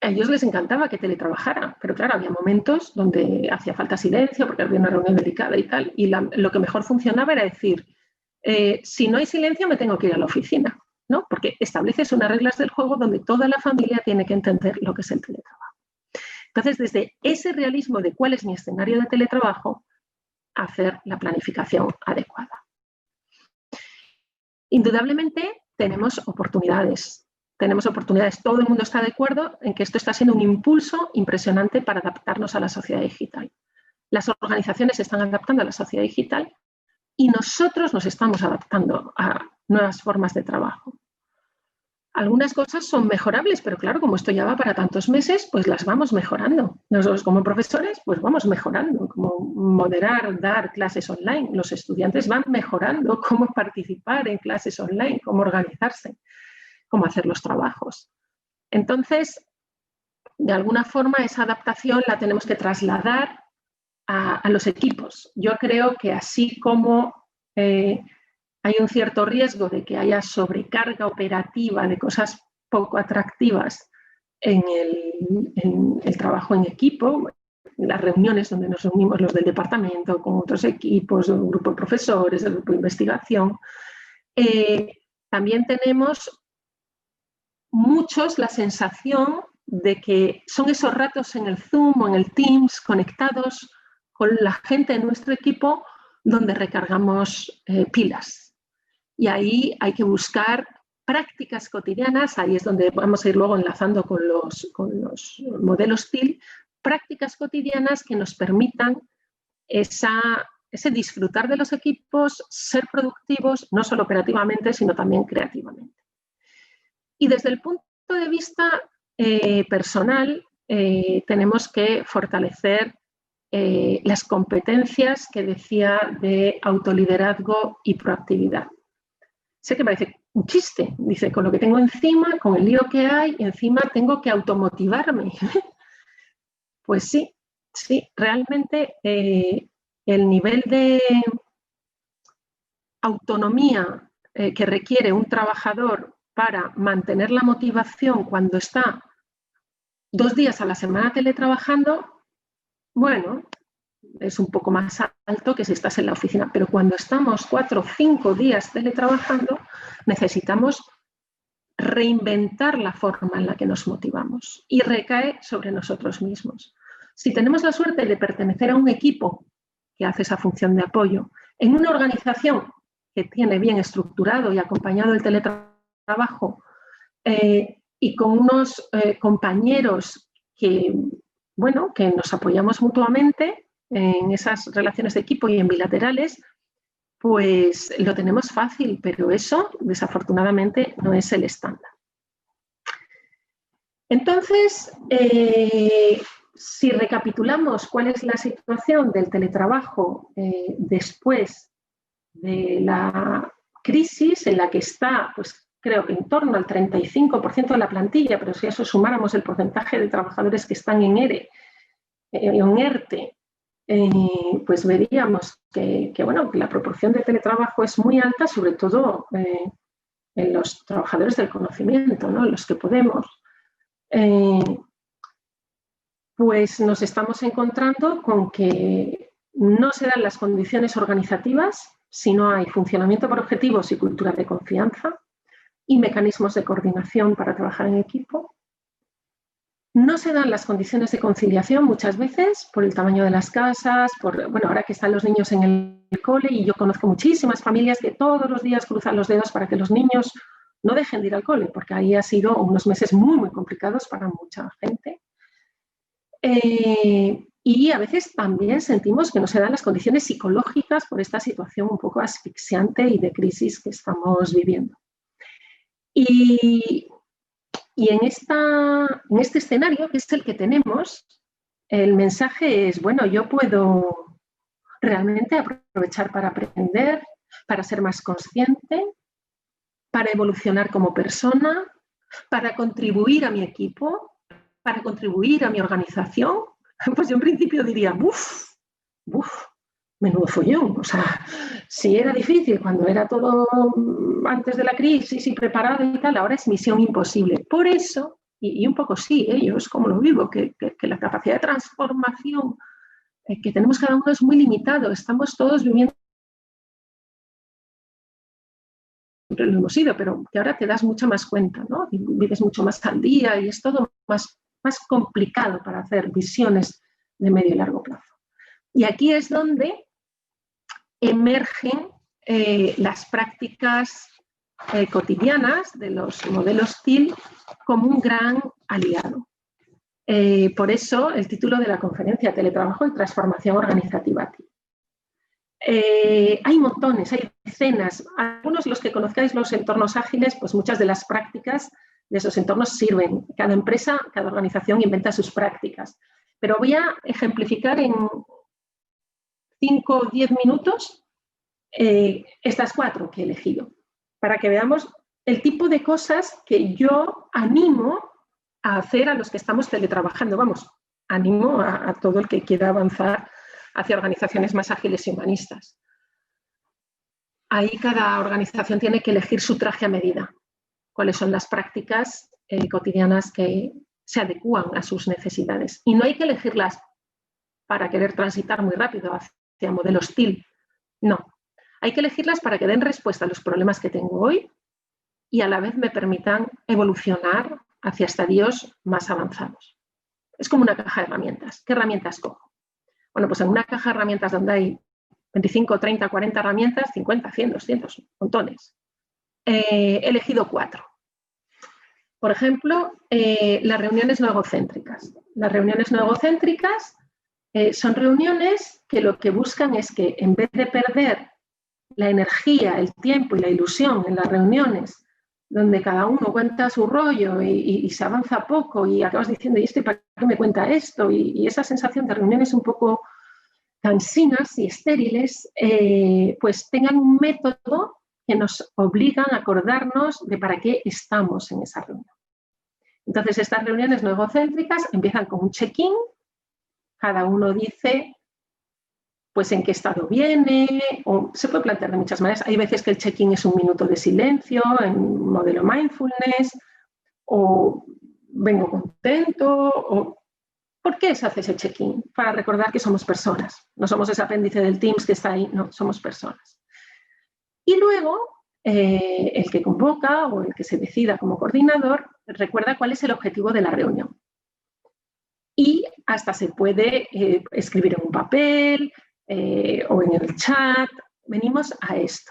A ellos les encantaba que teletrabajara, pero claro, había momentos donde hacía falta silencio porque había una reunión delicada y tal, y lo que mejor funcionaba era decir, si no hay silencio me tengo que ir a la oficina, ¿no? Porque estableces unas reglas del juego donde toda la familia tiene que entender lo que es el teletrabajo. Entonces, desde ese realismo de cuál es mi escenario de teletrabajo, hacer la planificación adecuada. Indudablemente tenemos oportunidades. Todo el mundo está de acuerdo en que esto está siendo un impulso impresionante para adaptarnos a la sociedad digital. Las organizaciones se están adaptando a la sociedad digital y nosotros nos estamos adaptando a nuevas formas de trabajo. Algunas cosas son mejorables, pero claro, como esto ya va para tantos meses, pues las vamos mejorando. Nosotros como profesores, pues vamos mejorando, como moderar, dar clases online. Los estudiantes van mejorando cómo participar en clases online, cómo organizarse, cómo hacer los trabajos. Entonces, de alguna forma, esa adaptación la tenemos que trasladar a los equipos. Yo creo que así como hay un cierto riesgo de que haya sobrecarga operativa de cosas poco atractivas en el trabajo en equipo, en las reuniones donde nos reunimos los del departamento con otros equipos, el grupo de profesores, el grupo de investigación. También tenemos muchos la sensación de que son esos ratos en el Zoom o en el Teams conectados con la gente de nuestro equipo donde recargamos pilas. Y ahí hay que buscar prácticas cotidianas, ahí es donde vamos a ir luego enlazando con los modelos TIL, prácticas cotidianas que nos permitan ese disfrutar de los equipos, ser productivos, no solo operativamente, sino también creativamente. Y desde el punto de vista personal, tenemos que fortalecer las competencias que decía de autoliderazgo y proactividad. Sé que parece un chiste, dice, con lo que tengo encima, con el lío que hay, encima tengo que automotivarme. Pues sí, realmente el nivel de autonomía que requiere un trabajador para mantener la motivación cuando está 2 días a la semana teletrabajando, bueno, es un poco más alto que si estás en la oficina, pero cuando estamos 4 o 5 días teletrabajando, necesitamos reinventar la forma en la que nos motivamos y recae sobre nosotros mismos. Si tenemos la suerte de pertenecer a un equipo que hace esa función de apoyo, en una organización que tiene bien estructurado y acompañado el teletrabajo y con unos compañeros que nos apoyamos mutuamente en esas relaciones de equipo y en bilaterales, pues lo tenemos fácil, pero eso desafortunadamente no es el estándar. Entonces, si recapitulamos cuál es la situación del teletrabajo después de la crisis en la que está, pues creo que en torno al 35% de la plantilla, pero si a eso sumáramos el porcentaje de trabajadores que están en ERE, en ERTE, pues veríamos que la proporción de teletrabajo es muy alta, sobre todo en los trabajadores del conocimiento, ¿no? Los que podemos. Pues nos estamos encontrando con que no se dan las condiciones organizativas si no hay funcionamiento por objetivos y cultura de confianza y mecanismos de coordinación para trabajar en equipo. No se dan las condiciones de conciliación muchas veces por el tamaño de las casas, ahora que están los niños en el cole, y yo conozco muchísimas familias que todos los días cruzan los dedos para que los niños no dejen de ir al cole, porque ahí ha sido unos meses muy, muy complicados para mucha gente. Y a veces también sentimos que no se dan las condiciones psicológicas por esta situación un poco asfixiante y de crisis que estamos viviendo. Y en este escenario, que es el que tenemos, el mensaje es, yo puedo realmente aprovechar para aprender, para ser más consciente, para evolucionar como persona, para contribuir a mi equipo, para contribuir a mi organización. Pues yo en principio diría, menudo follón. O sea, si era difícil cuando era todo antes de la crisis y preparado y tal, ahora es misión imposible. Por eso Y un poco sí, yo es como lo vivo, que la capacidad de transformación que tenemos cada uno es muy limitado. Estamos todos viviendo, siempre lo hemos ido, pero que ahora te das mucha más cuenta, ¿no? Y vives mucho más al día y es todo más complicado para hacer visiones de medio y largo plazo. Y aquí es donde emergen las prácticas cotidianas de los modelos TIL como un gran aliado. Por eso el título de la conferencia, Teletrabajo y Transformación Organizativa TIL. Hay montones, hay decenas. Algunos, los que conozcáis los entornos ágiles, pues muchas de las prácticas de esos entornos sirven. Cada empresa, cada organización inventa sus prácticas. Pero voy a ejemplificar en 5 o 10 minutos estas 4 que he elegido, para que veamos el tipo de cosas que yo animo a hacer a los que estamos teletrabajando. Vamos, animo a todo el que quiera avanzar hacia organizaciones más ágiles y humanistas. Ahí cada organización tiene que elegir su traje a medida. Cuáles son las prácticas cotidianas que se adecúan a sus necesidades. Y no hay que elegirlas para querer transitar muy rápido hacia modelos TIL. No. Hay que elegirlas para que den respuesta a los problemas que tengo hoy y a la vez me permitan evolucionar hacia estadios más avanzados. Es como una caja de herramientas. ¿Qué herramientas cojo? Bueno, pues en una caja de herramientas donde hay 25, 30, 40 herramientas, 50, 100, 200, montones. He elegido 4. Por ejemplo, las reuniones no egocéntricas. Las reuniones no egocéntricas son reuniones que lo que buscan es que en vez de perder la energía, el tiempo y la ilusión en las reuniones, donde cada uno cuenta su rollo y se avanza poco y acabas diciendo, ¿y esto para qué me cuenta esto? Y esa sensación de reuniones un poco cansinas y estériles, pues tengan un método que nos obligan a acordarnos de para qué estamos en esa reunión. Entonces, estas reuniones no egocéntricas empiezan con un check-in, cada uno dice pues en qué estado viene, o se puede plantear de muchas maneras. Hay veces que el check-in es 1 minuto de silencio, en modelo mindfulness, o vengo contento, o ¿por qué se hace ese check-in? Para recordar que somos personas, no somos ese apéndice del Teams que está ahí, no, somos personas. Y luego, el que convoca o el que se decida como coordinador recuerda cuál es el objetivo de la reunión. Y hasta se puede escribir en un papel o en el chat. Venimos a esto.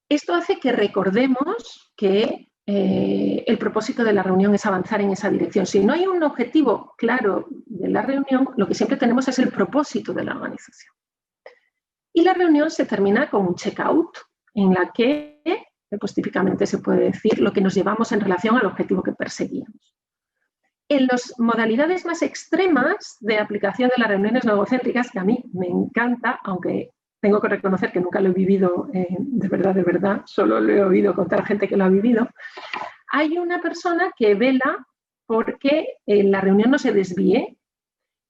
Esto hace que recordemos que el propósito de la reunión es avanzar en esa dirección. Si no hay un objetivo claro de la reunión, lo que siempre tenemos es el propósito de la organización. Y la reunión se termina con un check-out, en la que pues, típicamente se puede decir lo que nos llevamos en relación al objetivo que perseguíamos. En las modalidades más extremas de aplicación de las reuniones no egocéntricas, que a mí me encanta, aunque tengo que reconocer que nunca lo he vivido de verdad, solo lo he oído contar a gente que lo ha vivido, hay una persona que vela porque la reunión no se desvíe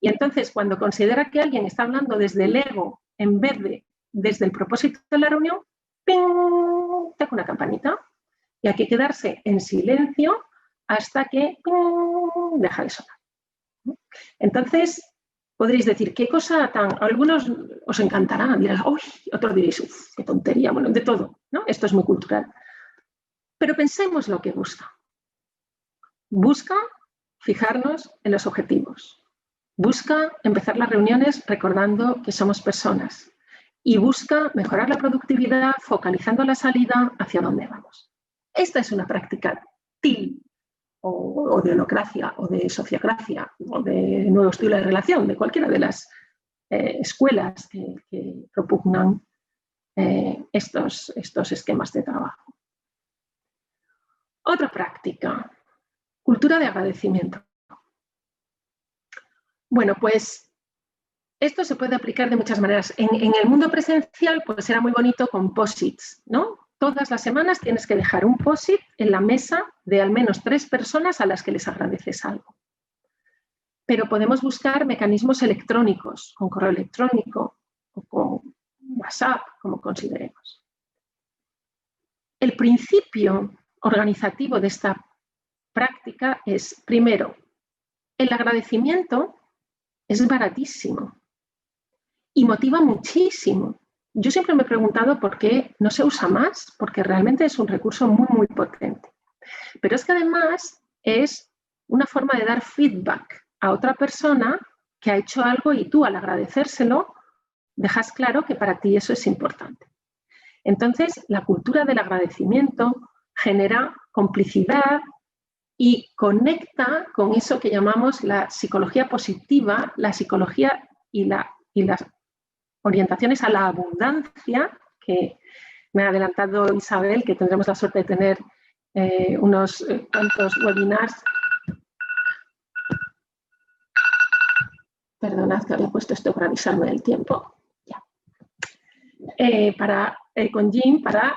y entonces cuando considera que alguien está hablando desde el ego en vez de desde el propósito de la reunión, ¡ping!, toca una campanita y hay que quedarse en silencio hasta que ¡ping!, deja de sonar. Entonces, podréis decir, ¿qué cosa tan...? Algunos os encantará, dirán, ¡uy! Otros diréis, ¡uf! ¡Qué tontería! Bueno, de todo, ¿no? Esto es muy cultural. Pero pensemos lo que busca. Busca fijarnos en los objetivos. Busca empezar las reuniones recordando que somos personas. Y busca mejorar la productividad focalizando la salida hacia dónde vamos. Esta es una práctica TIL, o de holocracia, o de sociocracia, o de nuevo estilo de relación, de cualquiera de las escuelas que propugnan estos esquemas de trabajo. Otra práctica, cultura de agradecimiento. Bueno, pues esto se puede aplicar de muchas maneras. En el mundo presencial, pues era muy bonito con post-its, ¿no? Todas las semanas tienes que dejar un post-it en la mesa de al menos 3 personas a las que les agradeces algo. Pero podemos buscar mecanismos electrónicos, con correo electrónico o con WhatsApp, como consideremos. El principio organizativo de esta práctica es, primero, el agradecimiento es baratísimo y motiva muchísimo. Yo siempre me he preguntado por qué no se usa más, porque realmente es un recurso muy, muy potente. Pero es que además es una forma de dar feedback a otra persona que ha hecho algo y tú, al agradecérselo, dejas claro que para ti eso es importante. Entonces, la cultura del agradecimiento genera complicidad y conecta con eso que llamamos la psicología positiva, la psicología y las orientaciones a la abundancia, que me ha adelantado Isabel, que tendremos la suerte de tener unos cuantos webinars. Perdonad que había puesto esto para avisarme del tiempo. Ya. Con Jim para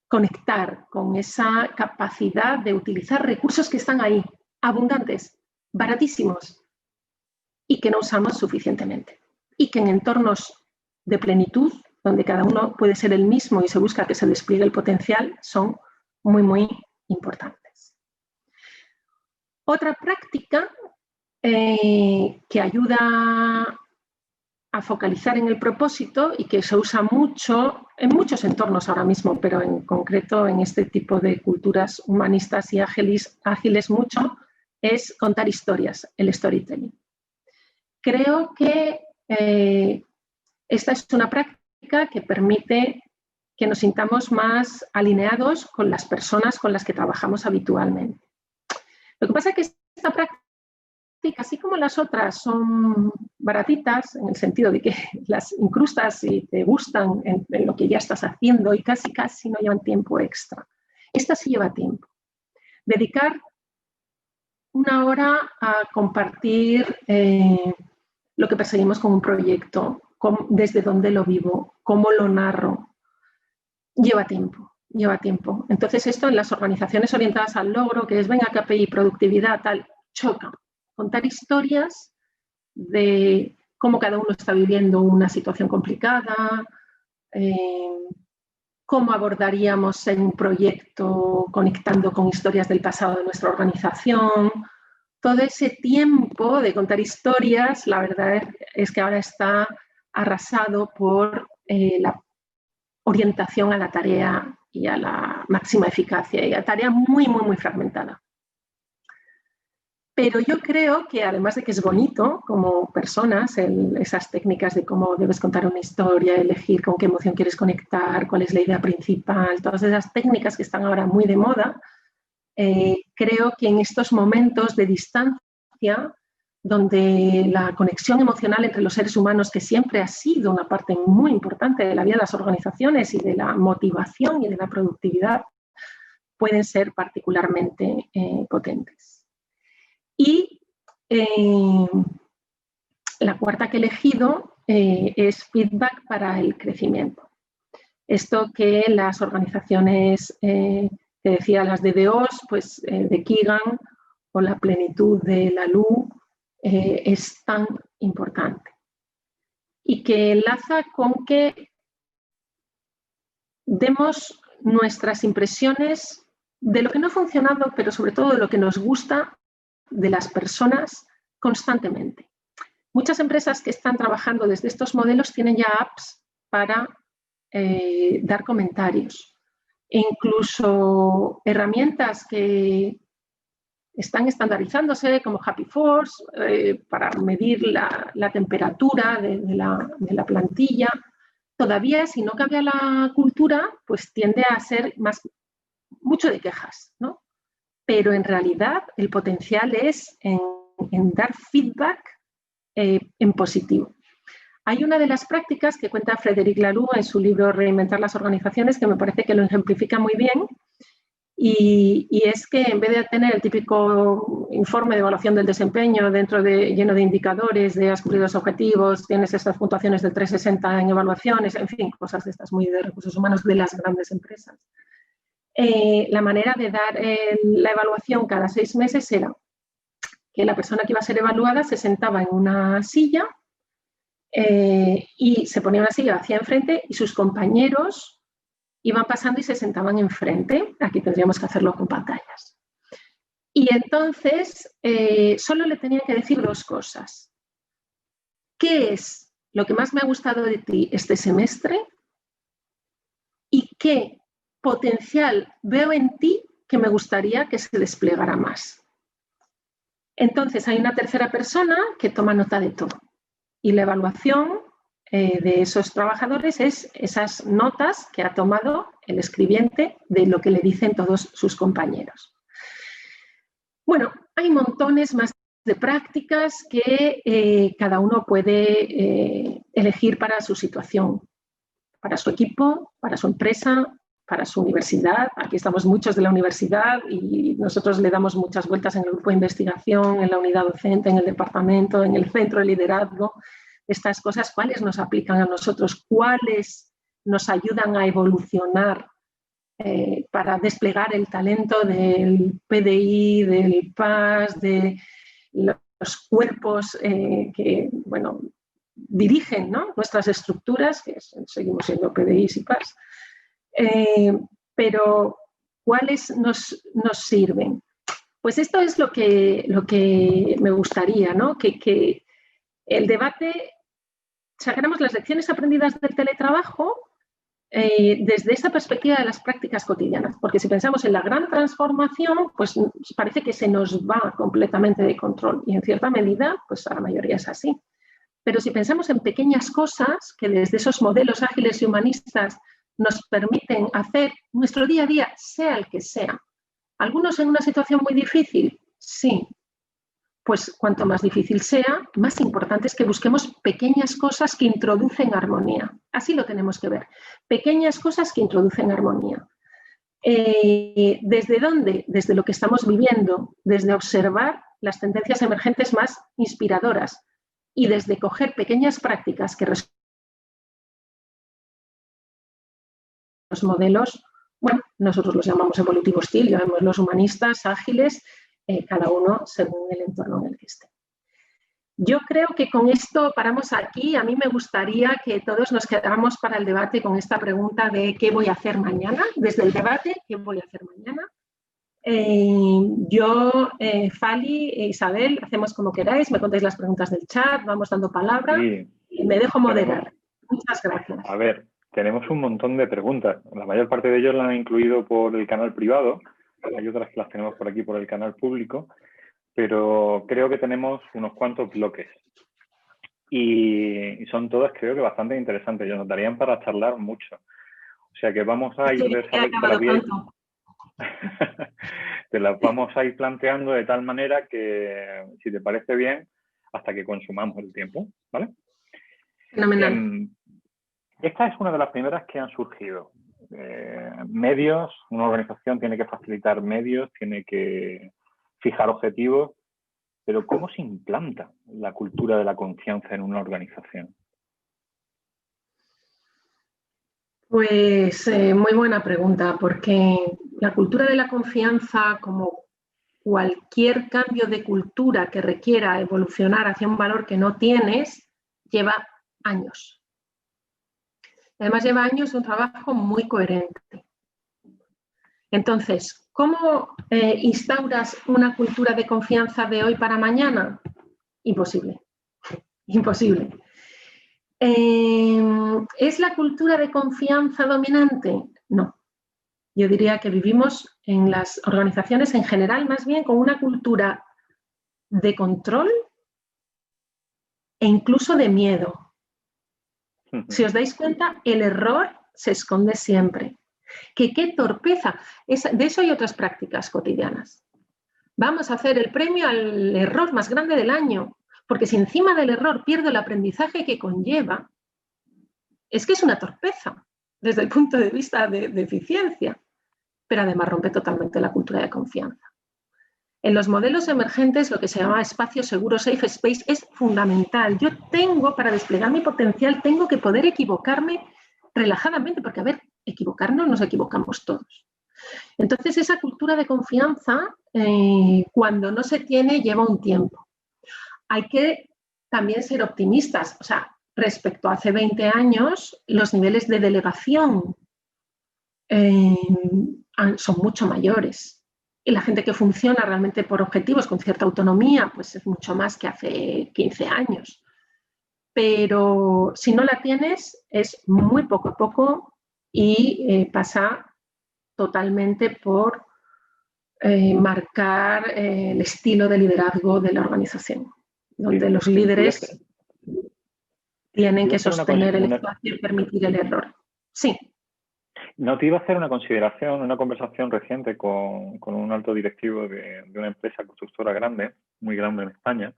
conectar con esa capacidad de utilizar recursos que están ahí, abundantes, baratísimos, y que no usamos suficientemente. Y que en entornos de plenitud, donde cada uno puede ser el mismo y se busca que se despliegue el potencial, son muy, muy importantes. Otra práctica que ayuda a focalizar en el propósito y que se usa mucho en muchos entornos ahora mismo, pero en concreto en este tipo de culturas humanistas y ágiles mucho, es contar historias, el storytelling. Creo que esta es una práctica que permite que nos sintamos más alineados con las personas con las que trabajamos habitualmente. Lo que pasa es que esta práctica, así como las otras, son baratitas, en el sentido de que las incrustas y te gustan en lo que ya estás haciendo y casi no llevan tiempo extra. Esta sí lleva tiempo. Dedicar una hora a compartir lo que perseguimos con un proyecto, desde dónde lo vivo, cómo lo narro, lleva tiempo. Entonces esto en las organizaciones orientadas al logro, que es venga KPI, productividad, tal, choca. Contar historias de cómo cada uno está viviendo una situación complicada, cómo abordaríamos en un proyecto conectando con historias del pasado de nuestra organización. Todo ese tiempo de contar historias, la verdad es que ahora está arrasado por la orientación a la tarea y a la máxima eficacia y a tarea muy, muy, muy fragmentada. Pero yo creo que además de que es bonito como personas, esas técnicas de cómo debes contar una historia, elegir con qué emoción quieres conectar, cuál es la idea principal, todas esas técnicas que están ahora muy de moda, creo que en estos momentos de distancia, donde la conexión emocional entre los seres humanos, que siempre ha sido una parte muy importante de la vida de las organizaciones y de la motivación y de la productividad, pueden ser particularmente potentes. Y la cuarta que he elegido es feedback para el crecimiento. Esto que las organizaciones, que decía las DDOs, pues de Keegan o la plenitud de Laloux, es tan importante. Y que enlaza con que demos nuestras impresiones de lo que no ha funcionado, pero sobre todo de lo que nos gusta de las personas constantemente. Muchas empresas que están trabajando desde estos modelos tienen ya apps para dar comentarios e incluso herramientas que están estandarizándose como Happy Force para medir la temperatura de la plantilla. Todavía, si no cambia la cultura, pues tiende a ser mucho de quejas, ¿no? Pero en realidad el potencial es en dar feedback en positivo. Hay una de las prácticas que cuenta Frédéric Laloux en su libro Reinventar las organizaciones, que me parece que lo ejemplifica muy bien, y es que en vez de tener el típico informe de evaluación del desempeño lleno de indicadores, de has cumplido los objetivos, tienes estas puntuaciones del 360 en evaluaciones, en fin, cosas de estas muy de recursos humanos de las grandes empresas. La manera de dar la evaluación cada 6 meses era que la persona que iba a ser evaluada se sentaba en una silla y se ponía una silla hacia enfrente y sus compañeros iban pasando y se sentaban enfrente. Aquí tendríamos que hacerlo con pantallas. Y entonces solo le tenía que decir dos cosas. ¿Qué es lo que más me ha gustado de ti este semestre? ¿Y qué potencial veo en ti que me gustaría que se desplegara más? Entonces hay una tercera persona que toma nota de todo. Y la evaluación de esos trabajadores es esas notas que ha tomado el escribiente de lo que le dicen todos sus compañeros. Bueno, hay montones más de prácticas que cada uno puede elegir para su situación, para su equipo, para su empresa, para su universidad. Aquí estamos muchos de la universidad y nosotros le damos muchas vueltas en el grupo de investigación, en la unidad docente, en el departamento, en el centro de liderazgo. Estas cosas, ¿cuáles nos aplican a nosotros? ¿Cuáles nos ayudan a evolucionar para desplegar el talento del PDI, del PAS, de los cuerpos que, bueno, dirigen, ¿no?, nuestras estructuras, que seguimos siendo PDI y PAS, pero ¿cuáles nos sirven? Pues esto es lo que me gustaría, ¿no?, que el debate, sacáramos las lecciones aprendidas del teletrabajo desde esa perspectiva de las prácticas cotidianas, porque si pensamos en la gran transformación, pues parece que se nos va completamente de control y en cierta medida, pues a la mayoría es así. Pero si pensamos en pequeñas cosas que desde esos modelos ágiles y humanistas nos permiten hacer nuestro día a día, sea el que sea, algunos en una situación muy difícil, sí, pues cuanto más difícil sea, más importante es que busquemos pequeñas cosas que introducen armonía. Así lo tenemos que ver, pequeñas cosas que introducen armonía. ¿Desde dónde? Desde lo que estamos viviendo, desde observar las tendencias emergentes más inspiradoras y desde coger pequeñas prácticas que los modelos, bueno, nosotros los llamamos evolutivo style, llamamos los humanistas, ágiles, cada uno según el entorno en el que esté. Yo creo que con esto paramos aquí. A mí me gustaría que todos nos quedáramos para el debate con esta pregunta de ¿qué voy a hacer mañana? Desde el debate, ¿qué voy a hacer mañana? Yo, Fali e Isabel, hacemos como queráis, me contáis las preguntas del chat, vamos dando palabra y me dejo moderar. Muchas gracias. A ver, tenemos un montón de preguntas. La mayor parte de ellos las han incluido por el canal privado. Hay otras que las tenemos por aquí por el canal público, pero creo que tenemos unos cuantos bloques y son todas, creo que bastante interesantes. Nos darían para charlar mucho. O sea que vamos a ir te las vamos a ir planteando de tal manera que, si te parece bien, hasta que consumamos el tiempo, ¿vale? Fenomenal. Esta es una de las primeras que han surgido. Medios, una organización tiene que facilitar medios, tiene que fijar objetivos, pero ¿cómo se implanta la cultura de la confianza en una organización? Pues muy buena pregunta, porque la cultura de la confianza, como cualquier cambio de cultura que requiera evolucionar hacia un valor que no tienes, lleva años. Además lleva años de un trabajo muy coherente. Entonces, ¿cómo instauras una cultura de confianza de hoy para mañana? Imposible. Imposible. ¿Es la cultura de confianza dominante? No. Yo diría que vivimos en las organizaciones en general más bien con una cultura de control e incluso de miedo. Si os dais cuenta, el error se esconde siempre. ¿Qué torpeza? De eso hay otras prácticas cotidianas. Vamos a hacer el premio al error más grande del año, porque si encima del error pierdo el aprendizaje que conlleva, es que es una torpeza desde el punto de vista de eficiencia, pero además rompe totalmente la cultura de confianza. En los modelos emergentes, lo que se llama espacio seguro, safe space, es fundamental. Yo tengo, para desplegar mi potencial, tengo que poder equivocarme relajadamente, porque, a ver, equivocarnos nos equivocamos todos. Entonces, esa cultura de confianza, cuando no se tiene, lleva un tiempo. Hay que también ser optimistas. O sea, respecto a hace 20 años, los niveles de delegación son mucho mayores. Y la gente que funciona realmente por objetivos, con cierta autonomía, pues es mucho más que hace 15 años. Pero si no la tienes, es muy poco a poco y pasa totalmente por marcar el estilo de liderazgo de la organización, donde los líderes tienen que sostener el espacio y permitir el error. Sí. No, te iba a hacer una consideración, una conversación reciente con un alto directivo de una empresa constructora grande, muy grande en España.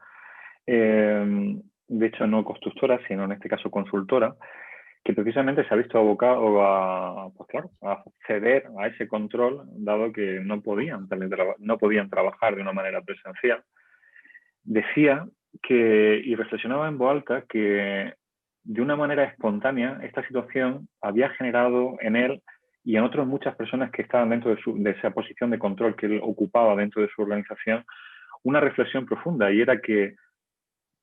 De hecho, no constructora, sino en este caso consultora, que precisamente se ha visto abocado a ceder a ese control, dado que no podían trabajar de una manera presencial. Decía que, y reflexionaba en voz alta, que de una manera espontánea esta situación había generado en él y en otras muchas personas que estaban dentro de esa posición de control que él ocupaba dentro de su organización, una reflexión profunda, y era que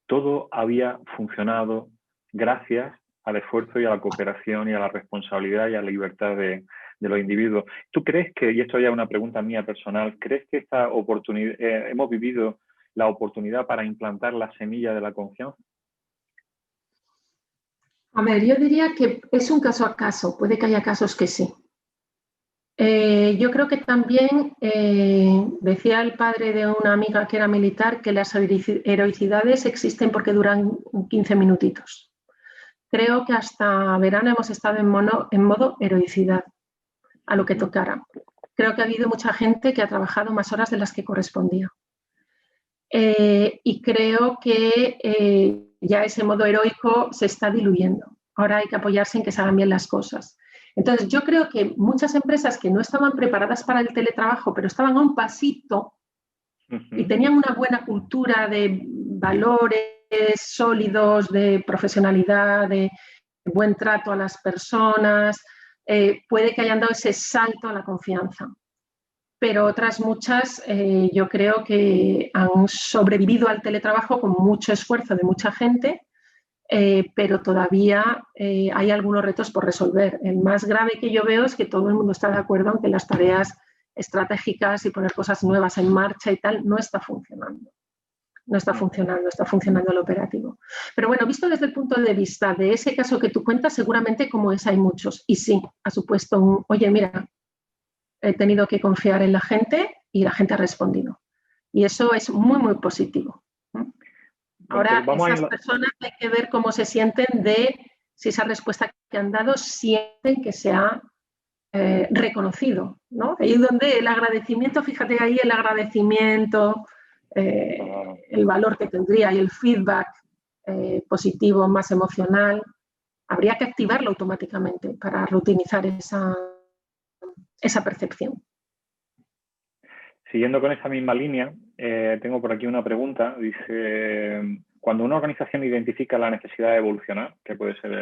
todo había funcionado gracias al esfuerzo y a la cooperación y a la responsabilidad y a la libertad de los individuos. ¿Tú crees que, y esto ya es una pregunta mía personal, crees que esta oportunidad, hemos vivido la oportunidad para implantar la semilla de la confianza? A ver, yo diría que es un caso a caso, puede que haya casos que sí. Yo creo que también decía el padre de una amiga que era militar que las heroicidades existen porque duran 15 minutitos. Creo que hasta verano hemos estado en modo heroicidad, a lo que tocara. Creo que ha habido mucha gente que ha trabajado más horas de las que correspondía. Y creo que ya ese modo heroico se está diluyendo. Ahora hay que apoyarse en que se hagan bien las cosas. Entonces, yo creo que muchas empresas que no estaban preparadas para el teletrabajo, pero estaban a un pasito y tenían una buena cultura de valores sólidos, de profesionalidad, de buen trato a las personas, puede que hayan dado ese salto a la confianza. Pero otras muchas yo creo que han sobrevivido al teletrabajo con mucho esfuerzo de mucha gente, pero todavía hay algunos retos por resolver. El más grave que yo veo es que todo el mundo está de acuerdo en que las tareas estratégicas y poner cosas nuevas en marcha y tal no está funcionando. No está funcionando el operativo. Pero bueno, visto desde el punto de vista de ese caso que tú cuentas, seguramente como es hay muchos. Y sí, ha supuesto un, oye, mira, he tenido que confiar en la gente y la gente ha respondido. Y eso es muy, muy positivo. Ahora, esas personas hay que ver cómo se sienten de si esa respuesta que han dado sienten que se ha reconocido, ¿no? Ahí es donde el agradecimiento, fíjate ahí el agradecimiento, el valor que tendría y el feedback positivo, más emocional, habría que activarlo automáticamente para rutinizar esa percepción. Siguiendo con esa misma línea, tengo por aquí una pregunta. Dice, cuando una organización identifica la necesidad de evolucionar, que puede ser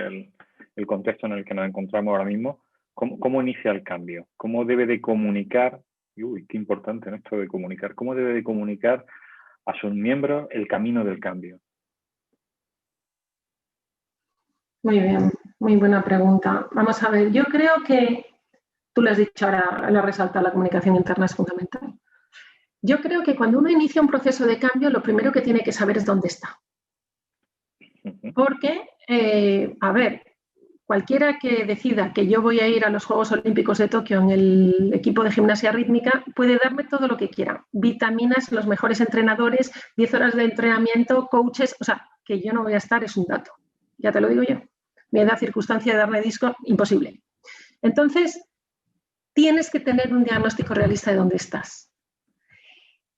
el contexto en el que nos encontramos ahora mismo, ¿cómo inicia el cambio? ¿Cómo debe de comunicar? Uy, qué importante en esto de comunicar. ¿Cómo debe de comunicar a sus miembros el camino del cambio? Muy bien, muy buena pregunta. Vamos a ver, yo creo que, tú lo has dicho ahora, lo has resaltado, la comunicación interna es fundamental. Yo creo que cuando uno inicia un proceso de cambio, lo primero que tiene que saber es dónde está. Porque, a ver, cualquiera que decida que yo voy a ir a los Juegos Olímpicos de Tokio en el equipo de gimnasia rítmica puede darme todo lo que quiera. Vitaminas, los mejores entrenadores, 10 horas de entrenamiento, coaches, o sea, que yo no voy a estar es un dato. Ya te lo digo yo. Mi edad, circunstancia de darme disco, imposible. Entonces, tienes que tener un diagnóstico realista de dónde estás.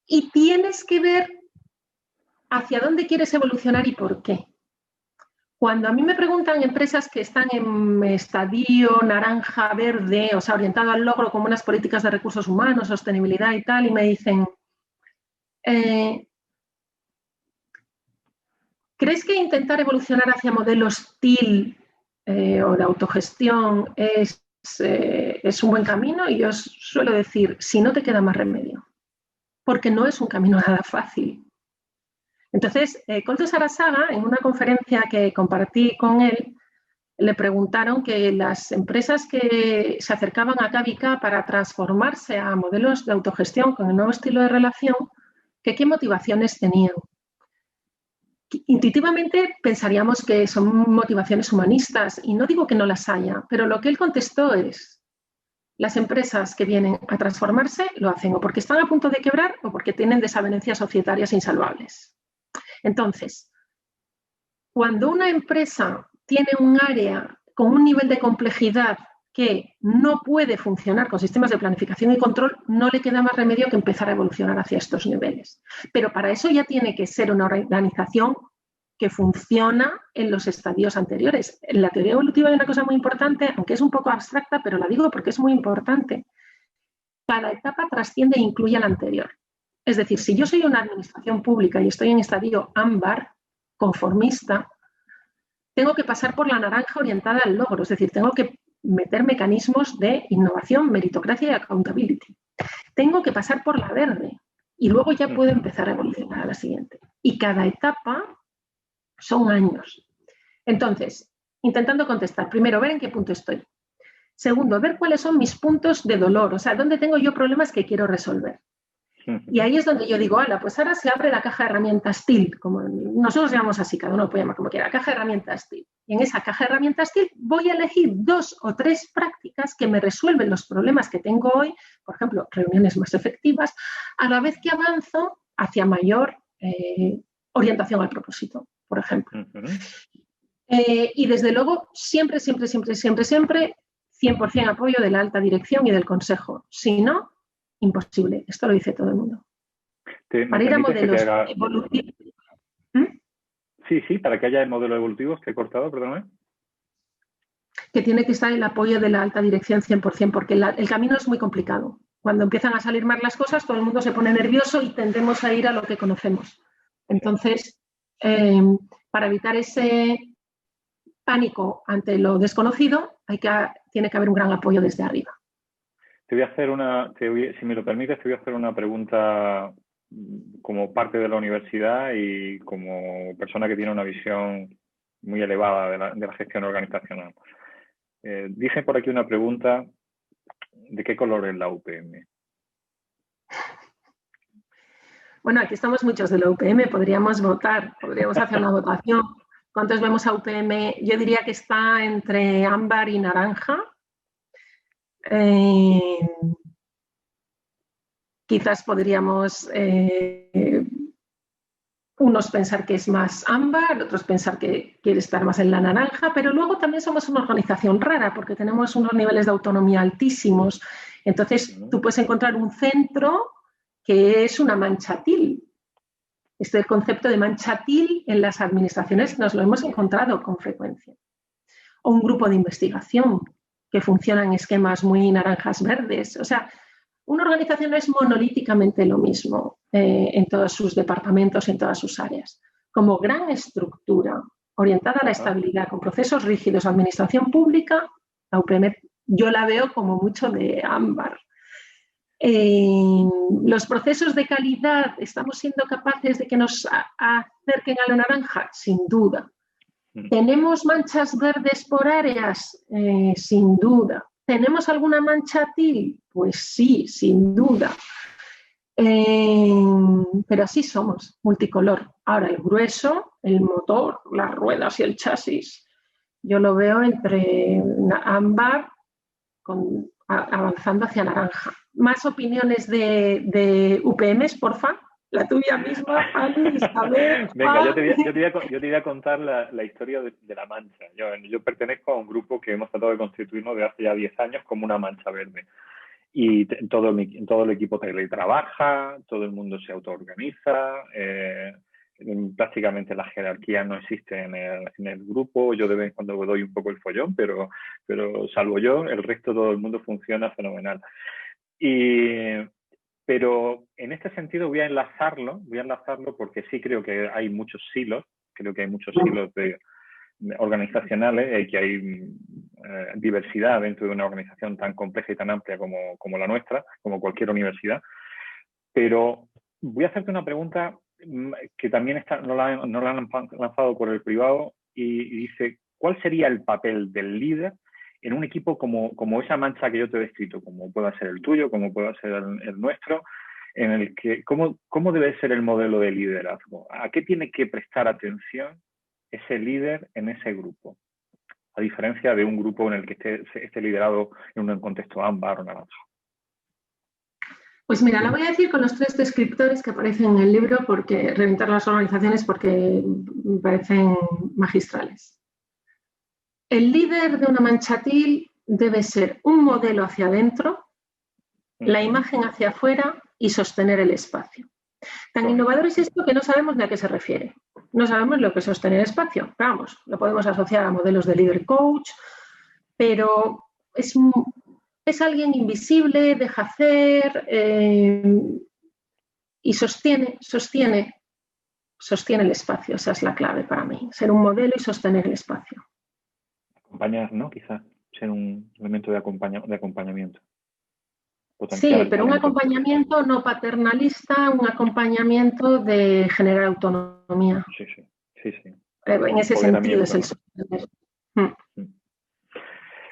Y tienes que ver hacia dónde quieres evolucionar y por qué. Cuando a mí me preguntan empresas que están en estadio naranja, verde, o sea, orientado al logro como unas políticas de recursos humanos, sostenibilidad y tal, y me dicen, ¿crees que intentar evolucionar hacia modelos TIL o de autogestión es un buen camino? Y yo suelo decir, si no te queda más remedio, porque no es un camino nada fácil. Entonces, Koldo Sarassaga, en una conferencia que compartí con él, le preguntaron que las empresas que se acercaban a KVK para transformarse a modelos de autogestión con el nuevo estilo de relación, que qué motivaciones tenían. Intuitivamente pensaríamos que son motivaciones humanistas, y no digo que no las haya, pero lo que él contestó es: las empresas que vienen a transformarse lo hacen o porque están a punto de quebrar o porque tienen desavenencias societarias insalvables. Entonces, cuando una empresa tiene un área con un nivel de complejidad que no puede funcionar con sistemas de planificación y control, no le queda más remedio que empezar a evolucionar hacia estos niveles. Pero para eso ya tiene que ser una organización que funciona en los estadios anteriores. En la teoría evolutiva hay una cosa muy importante, aunque es un poco abstracta, pero la digo porque es muy importante. Cada etapa trasciende e incluye a la anterior. Es decir, si yo soy una administración pública y estoy en estadio ámbar, conformista, tengo que pasar por la naranja orientada al logro, es decir, tengo que meter mecanismos de innovación, meritocracia y accountability. Tengo que pasar por la verde y luego ya puedo empezar a evolucionar a la siguiente. Y cada etapa son años. Entonces, intentando contestar, primero, ver en qué punto estoy. Segundo, ver cuáles son mis puntos de dolor, o sea, dónde tengo yo problemas que quiero resolver. Y ahí es donde yo digo, ala, pues ahora se abre la caja de herramientas TIL, como nosotros llamamos así, cada uno puede llamar como quiera, caja de herramientas TIL. Y en esa caja de herramientas TIL voy a elegir 2 o 3 prácticas que me resuelven los problemas que tengo hoy, por ejemplo, reuniones más efectivas, a la vez que avanzo hacia mayor orientación al propósito, por ejemplo. Y desde luego, siempre, 100% apoyo de la alta dirección y del consejo. Si no, imposible. Esto lo dice todo el mundo. Para ir a modelos evolutivos. Sí, para que haya modelos evolutivos, que he cortado, perdóname. Que tiene que estar el apoyo de la alta dirección 100%, porque el camino es muy complicado. Cuando empiezan a salir mal las cosas, todo el mundo se pone nervioso y tendemos a ir a lo que conocemos. Entonces, para evitar ese pánico ante lo desconocido, tiene que haber un gran apoyo desde arriba. Te voy a hacer si me lo permites, te voy a hacer una pregunta como parte de la universidad y como persona que tiene una visión muy elevada de la gestión organizacional. Dice por aquí una pregunta: ¿de qué color es la UPM? Bueno, aquí estamos muchos de la UPM, podríamos votar, podríamos hacer una votación. ¿Cuántos vemos a UPM? Yo diría que está entre ámbar y naranja. Quizás podríamos unos pensar que es más ámbar, otros pensar que quiere estar más en la naranja, pero luego también somos una organización rara porque tenemos unos niveles de autonomía altísimos. Entonces, tú puedes encontrar un centro que es una mancha TIL. Este concepto de mancha TIL en las administraciones nos lo hemos encontrado con frecuencia. O un grupo de investigación que funciona en esquemas muy naranjas-verdes. O sea, una organización no es monolíticamente lo mismo en todos sus departamentos, en todas sus áreas. Como gran estructura orientada a la estabilidad, con procesos rígidos, administración pública, la UPM yo la veo como mucho de ámbar. Los procesos de calidad, ¿estamos siendo capaces de que nos acerquen a la naranja? Sin duda. ¿Tenemos manchas verdes por áreas? Sin duda. ¿Tenemos alguna mancha TIL? Pues sí, sin duda. Pero así somos, multicolor. Ahora, el grueso, el motor, las ruedas y el chasis, yo lo veo entre ámbar avanzando hacia naranja. ¿Más opiniones de UPMs, porfa? La tuya misma, Ani, Isabel. Venga, yo te voy a contar la historia de la mancha. Yo pertenezco a un grupo que hemos tratado de constituirnos de hace ya 10 años como una mancha verde. Y todo el equipo teletrabaja, todo el mundo se autoorganiza, prácticamente la jerarquía no existe en el grupo. Yo de vez en cuando doy un poco el follón, pero salvo yo, el resto todo el mundo funciona fenomenal. Pero en este sentido voy a enlazarlo porque sí creo que hay muchos silos, organizacionales, que hay diversidad dentro de una organización tan compleja y tan amplia como la nuestra, como cualquier universidad. Pero voy a hacerte una pregunta que también nos la han lanzado por el privado y dice: ¿Cuál sería el papel del líder en un equipo como esa mancha que yo te he descrito, como pueda ser el tuyo, como pueda ser el nuestro, en el que cómo debe ser el modelo de liderazgo? ¿A qué tiene que prestar atención ese líder en ese grupo? A diferencia de un grupo en el que esté liderado en un contexto ámbar o naranja. Pues mira, la voy a decir con los 3 descriptores que aparecen en el libro, porque reventar las organizaciones, porque me parecen magistrales. El líder de una manchatil debe ser un modelo hacia adentro, la imagen hacia afuera y sostener el espacio. Tan innovador es esto que no sabemos ni a qué se refiere. No sabemos lo que es sostener espacio. Vamos, lo podemos asociar a modelos de líder coach, pero es alguien invisible, deja hacer y sostiene el espacio. Esa es la clave para mí, ser un modelo y sostener el espacio. Acompañar, ¿no? Quizás ser un elemento de acompañamiento. Sí, pero un acompañamiento no paternalista, un acompañamiento de generar autonomía. Sí. En ese sentido es el sostener.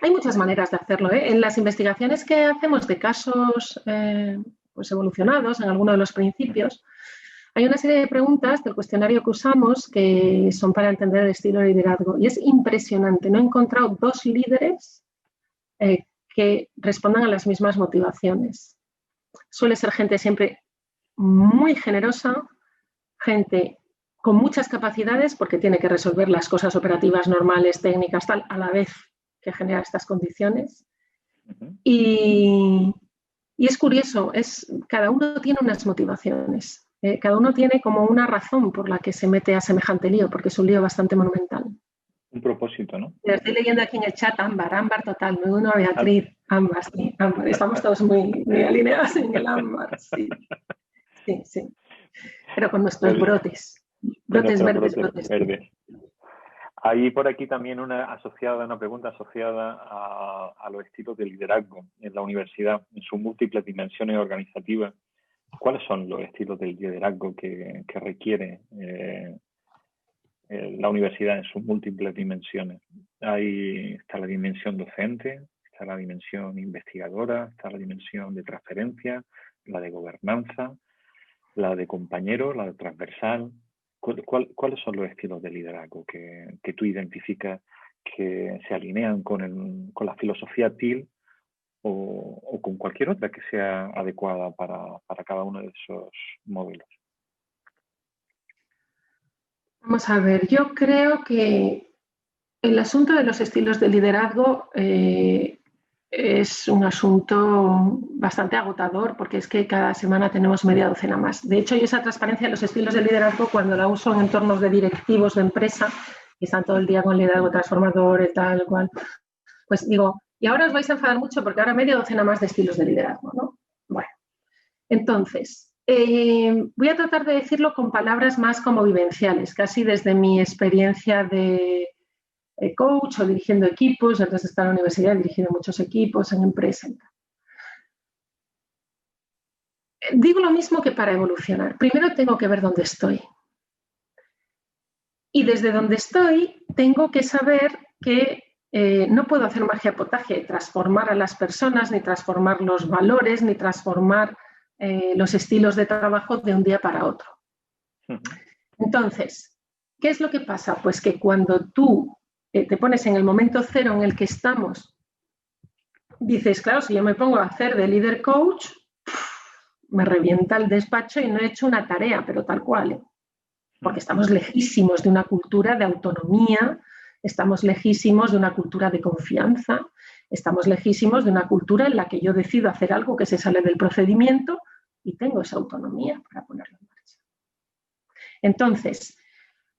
Hay muchas maneras de hacerlo, ¿eh? En las investigaciones que hacemos de casos pues evolucionados en alguno de los principios, hay una serie de preguntas del cuestionario que usamos que son para entender el estilo de liderazgo. Y es impresionante. No he encontrado 2 líderes que respondan a las mismas motivaciones. Suele ser gente siempre muy generosa, gente con muchas capacidades porque tiene que resolver las cosas operativas, normales, técnicas, tal, a la vez que genera estas condiciones. Y es curioso, cada uno tiene unas motivaciones, cada uno tiene como una razón por la que se mete a semejante lío, porque es un lío bastante monumental. Un propósito, ¿no? Lo estoy leyendo aquí en el chat, ámbar total, me uno a Beatriz, ámbar, sí, ámbar. Estamos todos muy alineados en el ámbar, sí. Pero con nuestros brotes verdes. Hay por aquí también una pregunta asociada a los estilos de liderazgo en la universidad, en sus múltiples dimensiones organizativas. ¿Cuáles son los estilos de liderazgo que requiere la universidad en sus múltiples dimensiones? Está la dimensión docente, está la dimensión investigadora, está la dimensión de transferencia, la de gobernanza, la de compañero, la de transversal. ¿Cuáles son los estilos de liderazgo que tú identificas que se alinean con la filosofía TIL o con cualquier otra que sea adecuada para cada uno de esos modelos? Vamos a ver, yo creo que el asunto de los estilos de liderazgo es un asunto bastante agotador porque es que cada semana tenemos media docena más. De hecho, yo esa transparencia de los estilos de liderazgo, cuando la uso en entornos de directivos de empresa, que están todo el día con liderazgo transformador y tal cual, pues digo, y ahora os vais a enfadar mucho porque ahora media docena más de estilos de liderazgo, ¿no? Bueno, entonces, voy a tratar de decirlo con palabras más como vivenciales, casi desde mi experiencia de coach o dirigiendo equipos. Antes de estar en la universidad he dirigido muchos equipos en empresa. Digo lo mismo que para evolucionar. Primero tengo que ver dónde estoy. Y desde donde estoy tengo que saber que no puedo hacer magia potaje, transformar a las personas, ni transformar los valores, ni transformar los estilos de trabajo de un día para otro. Entonces, ¿qué es lo que pasa? Pues que cuando tú te pones en el momento cero en el que estamos, dices, claro, si yo me pongo a hacer de líder coach, me revienta el despacho y no he hecho una tarea, pero tal cual, porque estamos lejísimos de una cultura de autonomía, estamos lejísimos de una cultura de confianza, estamos lejísimos de una cultura en la que yo decido hacer algo que se sale del procedimiento y tengo esa autonomía para ponerlo en marcha. Entonces,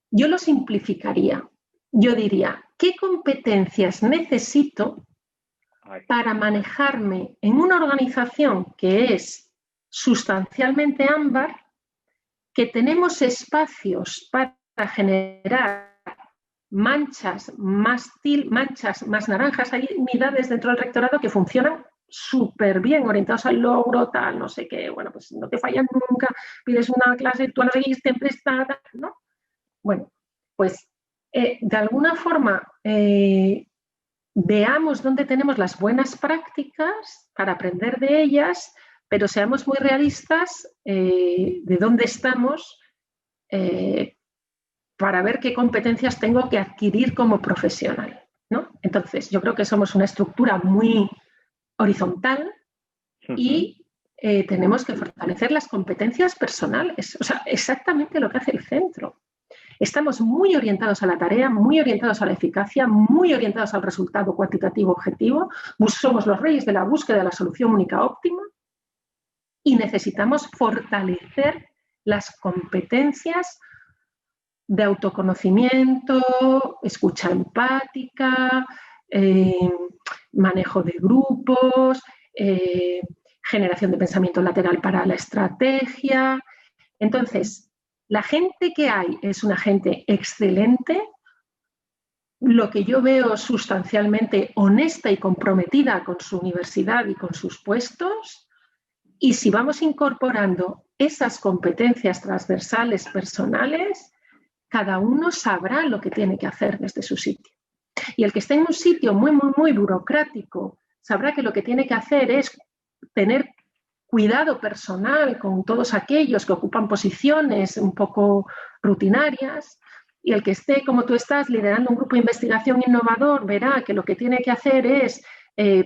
yo lo simplificaría. Yo diría, ¿qué competencias necesito para manejarme en una organización que es sustancialmente ámbar, que tenemos espacios para generar manchas más naranjas? Hay unidades dentro del rectorado que funcionan súper bien, orientados al logro, tal, no sé qué, bueno, pues no te fallan nunca, pides una clase, tú no seguís, te prestas, ¿no? Bueno, pues de alguna forma veamos dónde tenemos las buenas prácticas para aprender de ellas, pero seamos muy realistas de dónde estamos para ver qué competencias tengo que adquirir como profesional, ¿no? Entonces, yo creo que somos una estructura muy horizontal y tenemos que fortalecer las competencias personales, o sea, exactamente lo que hace el centro. Estamos muy orientados a la tarea, muy orientados a la eficacia, muy orientados al resultado cuantitativo objetivo. Somos los reyes de la búsqueda de la solución única óptima y necesitamos fortalecer las competencias de autoconocimiento, escucha empática, manejo de grupos, generación de pensamiento lateral para la estrategia. Entonces, la gente que hay es una gente excelente, lo que yo veo sustancialmente honesta y comprometida con su universidad y con sus puestos, y si vamos incorporando esas competencias transversales personales, cada uno sabrá lo que tiene que hacer desde su sitio. Y el que esté en un sitio muy, muy, muy burocrático sabrá que lo que tiene que hacer es tener cuidado personal con todos aquellos que ocupan posiciones un poco rutinarias, y el que esté, como tú estás, liderando un grupo de investigación innovador, verá que lo que tiene que hacer es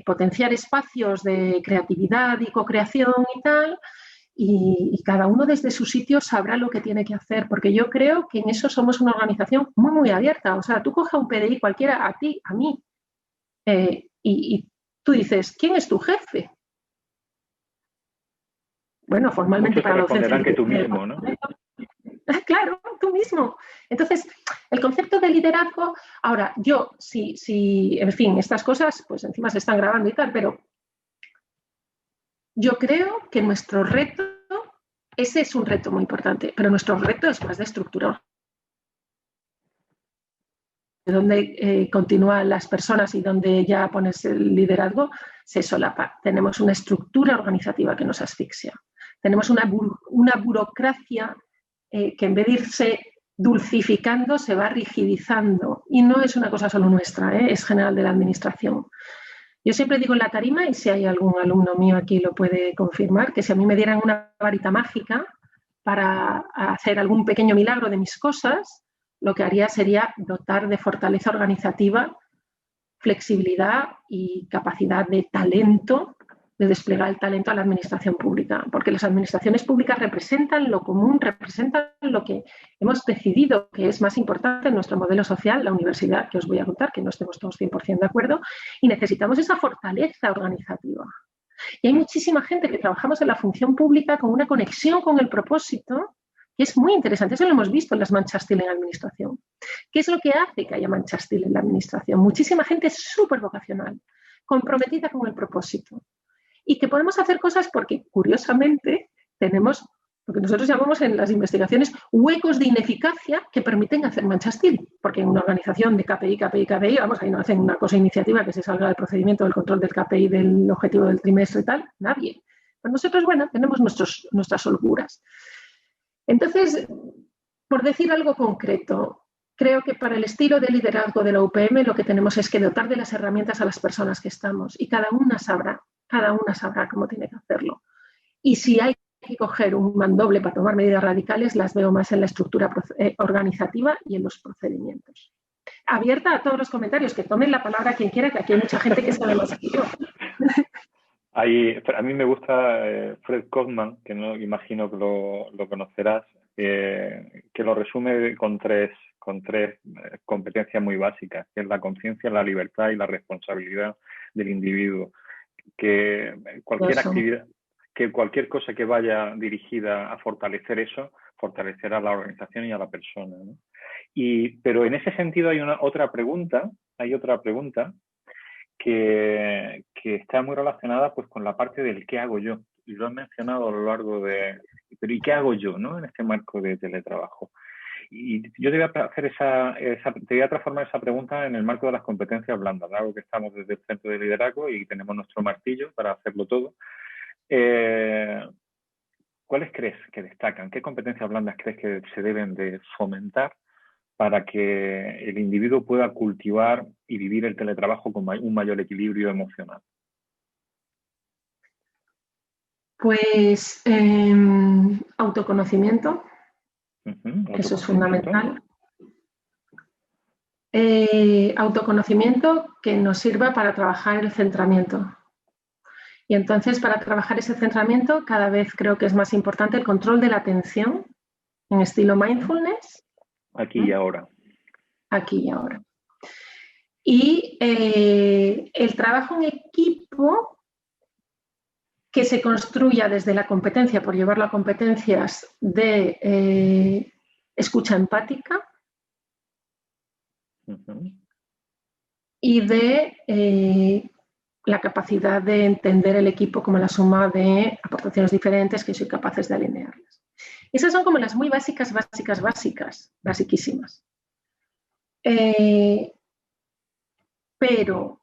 potenciar espacios de creatividad y co-creación y tal, y cada uno desde su sitio sabrá lo que tiene que hacer, porque yo creo que en eso somos una organización muy, muy abierta. O sea, tú coges un PDI cualquiera, a ti, a mí, y tú dices, ¿quién es tu jefe? Bueno, formalmente Muchos te para la docencia. responderán que tú mismo, ¿no? Claro, tú mismo. Entonces, el concepto de liderazgo, ahora, yo, en fin, estas cosas, pues encima se están grabando y tal, pero yo creo que nuestro reto, ese es un reto muy importante, pero nuestro reto es más de estructura. De donde continúan las personas y donde ya pones el liderazgo, se solapa. Tenemos una estructura organizativa que nos asfixia. Tenemos una burocracia que en vez de irse dulcificando, se va rigidizando. Y no es una cosa solo nuestra, es general de la administración. Yo siempre digo en la tarima, y si hay algún alumno mío aquí lo puede confirmar, que si a mí me dieran una varita mágica para hacer algún pequeño milagro de mis cosas, lo que haría sería dotar de fortaleza organizativa, flexibilidad y capacidad de talento, de desplegar el talento a la administración pública, porque las administraciones públicas representan lo común, representan lo que hemos decidido que es más importante en nuestro modelo social, la universidad, que os voy a contar, que no estemos todos 100% de acuerdo, y necesitamos esa fortaleza organizativa. Y hay muchísima gente que trabajamos en la función pública con una conexión con el propósito, que es muy interesante. Eso lo hemos visto en las manchas TIL en administración. ¿Qué es lo que hace que haya manchas TIL en la administración? Muchísima gente súper vocacional, comprometida con el propósito. Y que podemos hacer cosas porque, curiosamente, tenemos lo que nosotros llamamos en las investigaciones huecos de ineficacia que permiten hacer manchas TIL. Porque en una organización de KPI, vamos, ahí no hacen una cosa iniciativa que se salga del procedimiento del control del KPI, del objetivo del trimestre y tal, nadie. Pero nosotros, bueno, tenemos nuestras holguras. Entonces, por decir algo concreto, creo que para el estilo de liderazgo de la UPM lo que tenemos es que dotar de las herramientas a las personas que estamos y cada una sabrá cómo tiene que hacerlo. Y si hay que coger un mandoble para tomar medidas radicales, las veo más en la estructura organizativa y en los procedimientos. Abierta a todos los comentarios, que tomen la palabra quien quiera, que aquí hay mucha gente que sabe más que yo. A mí me gusta Fred Kaufman, que no imagino que lo conocerás, que lo resume con tres competencias muy básicas, que es la conciencia, la libertad y la responsabilidad del individuo. Que cualquier cosa que vaya dirigida a fortalecer eso, fortalecerá a la organización y a la persona, ¿no? Pero en ese sentido hay otra pregunta que está muy relacionada pues con la parte del qué hago yo. Y lo han mencionado a lo largo pero ¿y qué hago yo, no? En este marco de teletrabajo. Y yo te voy a hacer te voy a transformar esa pregunta en el marco de las competencias blandas, algo que estamos desde el centro de liderazgo y tenemos nuestro martillo para hacerlo todo. ¿Cuáles crees que destacan? ¿Qué competencias blandas crees que se deben de fomentar para que el individuo pueda cultivar y vivir el teletrabajo con un mayor equilibrio emocional? Pues autoconocimiento, eso es fundamental. Autoconocimiento que nos sirva para trabajar el centramiento. Y entonces, para trabajar ese centramiento, cada vez creo que es más importante el control de la atención en estilo mindfulness. Aquí y ahora. Aquí y ahora. Y el trabajo en equipo que se construya desde la competencia, por llevarlo a competencias de escucha empática y de la capacidad de entender el equipo como la suma de aportaciones diferentes que soy capaces de alinearlas. Esas son como las muy básicas, basiquísimas. Pero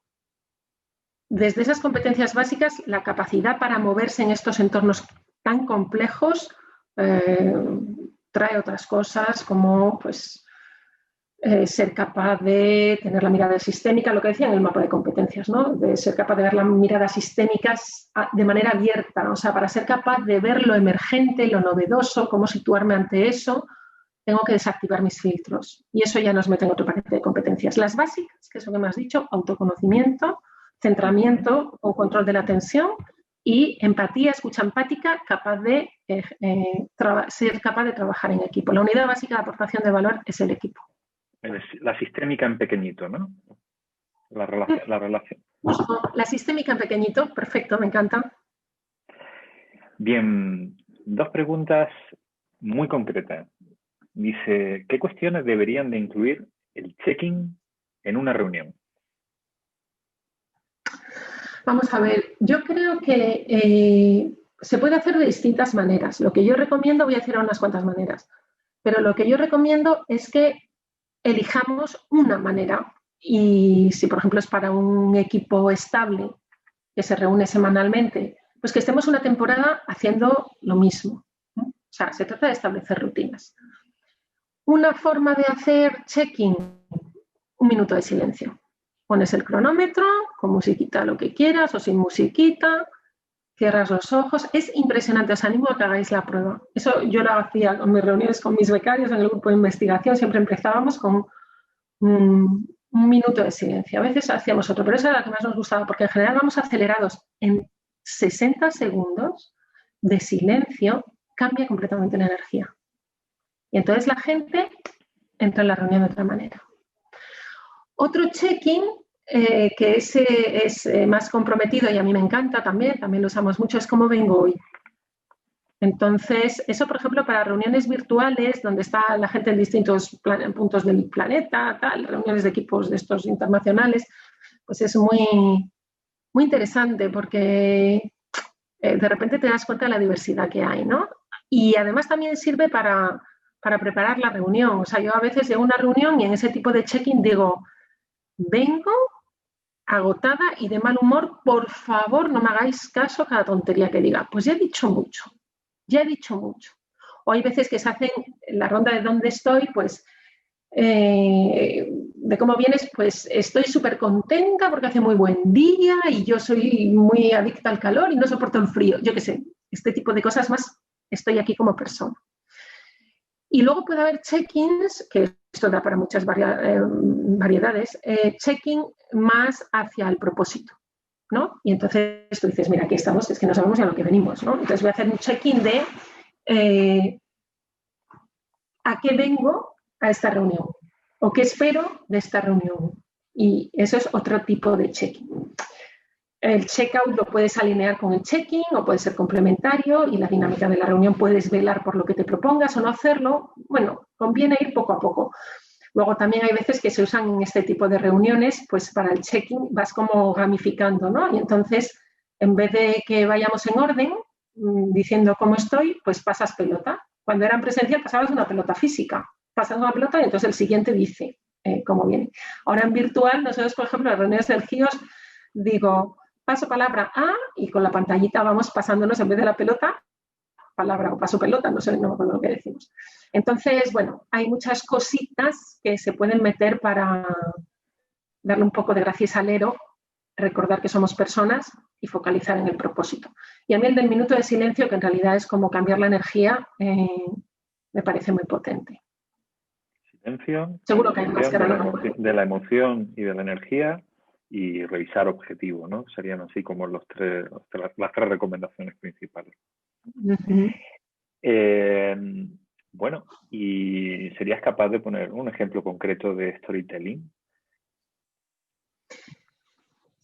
desde esas competencias básicas, la capacidad para moverse en estos entornos tan complejos trae otras cosas como pues, ser capaz de tener la mirada sistémica, lo que decía en el mapa de competencias, ¿no? De ser capaz de ver las miradas sistémicas de manera abierta, o sea, para ser capaz de ver lo emergente, lo novedoso, cómo situarme ante eso, tengo que desactivar mis filtros. Y eso ya nos mete en otro paquete de competencias. Las básicas, que es lo que me has dicho, autoconocimiento, centramiento o control de la atención y empatía, escucha empática, capaz de ser capaz de trabajar en equipo. La unidad básica de aportación de valor es el equipo. La sistémica en pequeñito, ¿no? La relación. La sistémica en pequeñito, perfecto, me encanta. Bien, dos preguntas muy concretas. Dice, ¿qué cuestiones deberían de incluir el check-in en una reunión? Vamos a ver, yo creo que se puede hacer de distintas maneras. Lo que yo recomiendo, voy a decir unas cuantas maneras, pero lo que yo recomiendo es que elijamos una manera. Y si, por ejemplo, es para un equipo estable que se reúne semanalmente, pues que estemos una temporada haciendo lo mismo, ¿no? O sea, se trata de establecer rutinas. Una forma de hacer check-in, 1 minuto de silencio. Pones el cronómetro, con musiquita lo que quieras o sin musiquita, cierras los ojos. Es impresionante, os animo a que hagáis la prueba. Eso yo lo hacía con mis reuniones con mis becarios en el grupo de investigación, siempre empezábamos con un minuto de silencio. A veces hacíamos otro, pero esa era la que más nos gustaba, porque en general vamos acelerados. En 60 segundos de silencio cambia completamente la energía. Y entonces la gente entra en la reunión de otra manera. Otro check-in, que ese es más comprometido y a mí me encanta también lo usamos mucho, es cómo vengo hoy. Entonces, eso, por ejemplo, para reuniones virtuales, donde está la gente en distintos puntos del planeta, reuniones de equipos de estos internacionales, pues es muy, muy interesante porque de repente te das cuenta de la diversidad que hay, ¿no? Y además también sirve para preparar la reunión. O sea, yo a veces llego a una reunión y en ese tipo de check-in digo, vengo agotada y de mal humor, por favor no me hagáis caso a cada tontería que diga. Pues ya he dicho mucho. O hay veces que se hacen la ronda de dónde estoy, pues de cómo vienes, pues estoy súper contenta porque hace muy buen día y yo soy muy adicta al calor y no soporto el frío. Yo qué sé, este tipo de cosas más, estoy aquí como persona. Y luego puede haber check-ins, que esto da para muchas variedades, check-in más hacia el propósito, ¿no? Y entonces tú dices, mira, aquí estamos, es que no sabemos a lo que venimos, ¿no? Entonces voy a hacer un check-in de a qué vengo a esta reunión o qué espero de esta reunión. Y eso es otro tipo de check-in. El check-out lo puedes alinear con el check-in o puede ser complementario y la dinámica de la reunión puedes velar por lo que te propongas o no hacerlo. Bueno, conviene ir poco a poco. Luego también hay veces que se usan en este tipo de reuniones, pues para el check-in vas como gamificando, ¿no? Y entonces, en vez de que vayamos en orden, diciendo cómo estoy, pues pasas pelota. Cuando era en presencial pasabas una pelota física. Pasas una pelota y entonces el siguiente dice cómo viene. Ahora en virtual, nosotros, por ejemplo, en reuniones del GIOS, digo, paso palabra A y con la pantallita vamos pasándonos en vez de la pelota, palabra o paso pelota, no sé, no me acuerdo lo que decimos. Entonces, bueno, hay muchas cositas que se pueden meter para darle un poco de gracia y salero, recordar que somos personas y focalizar en el propósito. Y a mí el del minuto de silencio, que en realidad es como cambiar la energía, me parece muy potente. Silencio, seguro que hay más que de la emoción y de la energía, y revisar objetivo, ¿no? Serían así como las tres recomendaciones principales. Bueno, ¿y serías capaz de poner un ejemplo concreto de storytelling?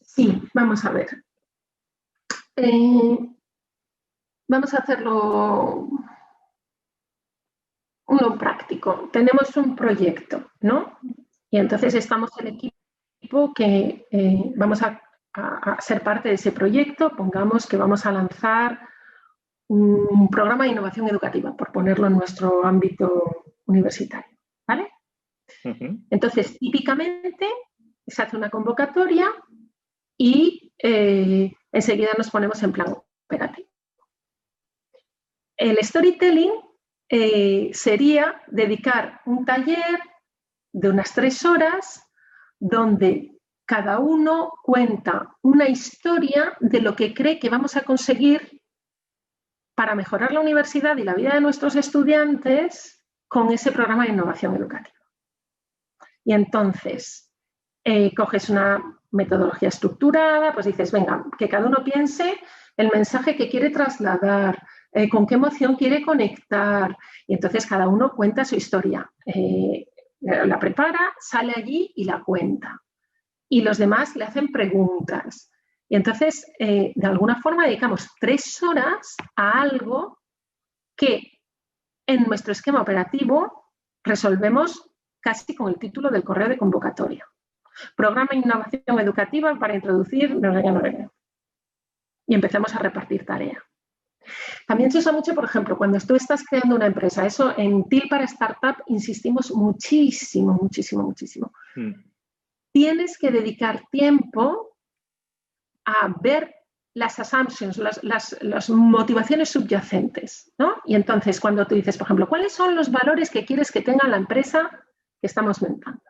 Sí, vamos a ver. Vamos a hacerlo uno práctico. Tenemos un proyecto, ¿no? Y entonces estamos el equipo que vamos a ser parte de ese proyecto. Pongamos que vamos a lanzar un programa de innovación educativa, por ponerlo en nuestro ámbito universitario, ¿vale? Entonces, típicamente se hace una convocatoria y enseguida nos ponemos en plan operativo. El storytelling sería dedicar un taller de unas 3 horas donde cada uno cuenta una historia de lo que cree que vamos a conseguir para mejorar la universidad y la vida de nuestros estudiantes con ese programa de innovación educativa. Y entonces, coges una metodología estructurada, pues dices, venga, que cada uno piense el mensaje que quiere trasladar, con qué emoción quiere conectar, y entonces cada uno cuenta su historia. La prepara, sale allí y la cuenta. Y los demás le hacen preguntas. Y entonces, de alguna forma, dedicamos 3 horas a algo que en nuestro esquema operativo resolvemos casi con el título del correo de convocatoria. Programa de innovación educativa para introducir... Y empezamos a repartir tarea. También se usa mucho, por ejemplo, cuando tú estás creando una empresa. Eso en TIL para Startup insistimos muchísimo, muchísimo, muchísimo. Tienes que dedicar tiempo a ver las assumptions, las motivaciones subyacentes, ¿no? Y entonces, cuando tú dices, por ejemplo, ¿cuáles son los valores que quieres que tenga la empresa que estamos montando?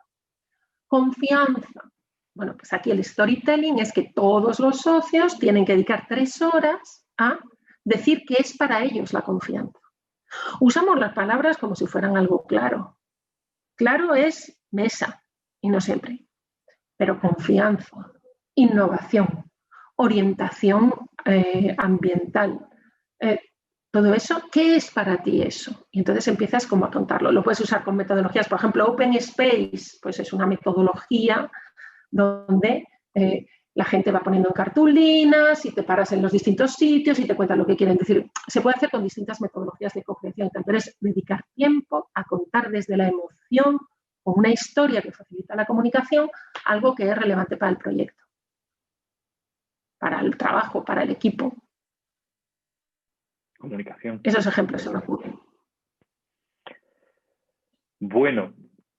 Confianza. Bueno, pues aquí el storytelling es que todos los socios tienen que dedicar 3 horas a decir que es para ellos la confianza. Usamos las palabras como si fueran algo claro. Claro es mesa, y no siempre. Pero confianza, innovación, orientación ambiental, todo eso, ¿qué es para ti eso? Y entonces empiezas como a contarlo. Lo puedes usar con metodologías, por ejemplo, Open Space, pues es una metodología donde la gente va poniendo en cartulinas y te paras en los distintos sitios y te cuentan lo que quieren decir. Se puede hacer con distintas metodologías de co-creación, pero es dedicar tiempo a contar desde la emoción, con una historia que facilita la comunicación, algo que es relevante para el proyecto, para el trabajo, para el equipo. Comunicación. Esos ejemplos se me ocurren. Bueno,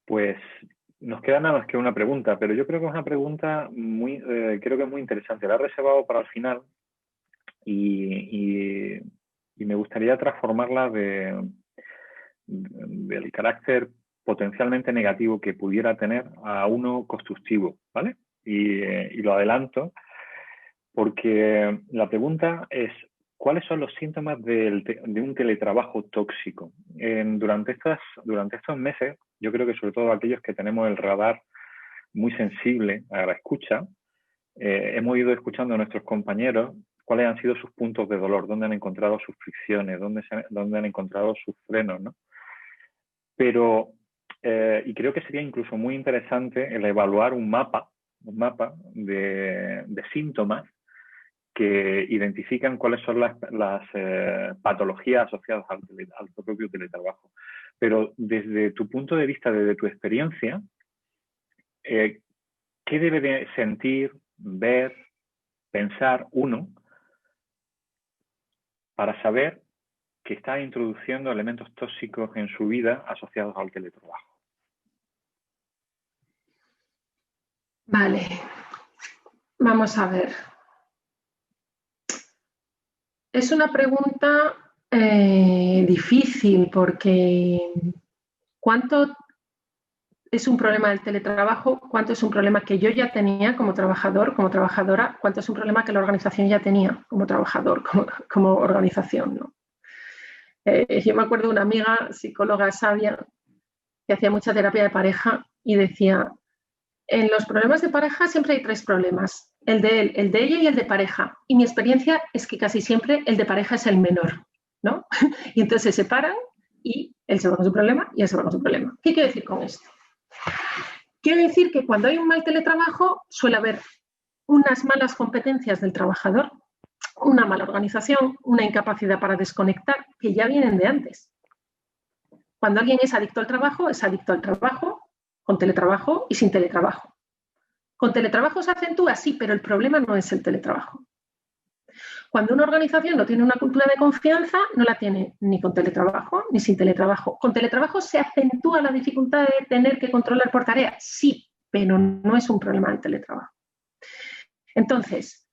pues nos queda nada más que una pregunta, pero yo creo que es una pregunta creo que es muy interesante. La he reservado para el final y me gustaría transformarla del carácter potencialmente negativo que pudiera tener a uno constructivo, ¿vale? Y lo adelanto porque la pregunta es: ¿cuáles son los síntomas de un teletrabajo tóxico? Durante estos meses, yo creo que sobre todo aquellos que tenemos el radar muy sensible a la escucha, hemos ido escuchando a nuestros compañeros cuáles han sido sus puntos de dolor, dónde han encontrado sus fricciones, dónde han encontrado sus frenos, ¿no? Pero, y creo que sería incluso muy interesante el evaluar un mapa de síntomas que identifican cuáles son las patologías asociadas al propio teletrabajo. Pero desde tu punto de vista, desde tu experiencia, ¿qué debe de sentir, ver, pensar uno para saber que está introduciendo elementos tóxicos en su vida asociados al teletrabajo? Vale, vamos a ver. Es una pregunta difícil porque ¿cuánto es un problema del teletrabajo? ¿Cuánto es un problema que yo ya tenía como trabajador, como trabajadora? ¿Cuánto es un problema que la organización ya tenía como trabajador, como organización, ¿no? Yo me acuerdo de una amiga psicóloga sabia que hacía mucha terapia de pareja y decía, en los problemas de pareja siempre hay 3 problemas, el de él, el de ella y el de pareja. Y mi experiencia es que casi siempre el de pareja es el menor, ¿no? Y entonces se separan y él se va con su problema y él se va con su problema. ¿Qué quiero decir con esto? Quiero decir que cuando hay un mal teletrabajo suele haber unas malas competencias del trabajador, una mala organización, una incapacidad para desconectar, que ya vienen de antes. Cuando alguien es adicto al trabajo, es adicto al trabajo, con teletrabajo y sin teletrabajo. Con teletrabajo se acentúa, sí, pero el problema no es el teletrabajo. Cuando una organización no tiene una cultura de confianza, no la tiene ni con teletrabajo ni sin teletrabajo. Con teletrabajo se acentúa la dificultad de tener que controlar por tarea, sí, pero no es un problema del teletrabajo. Entonces,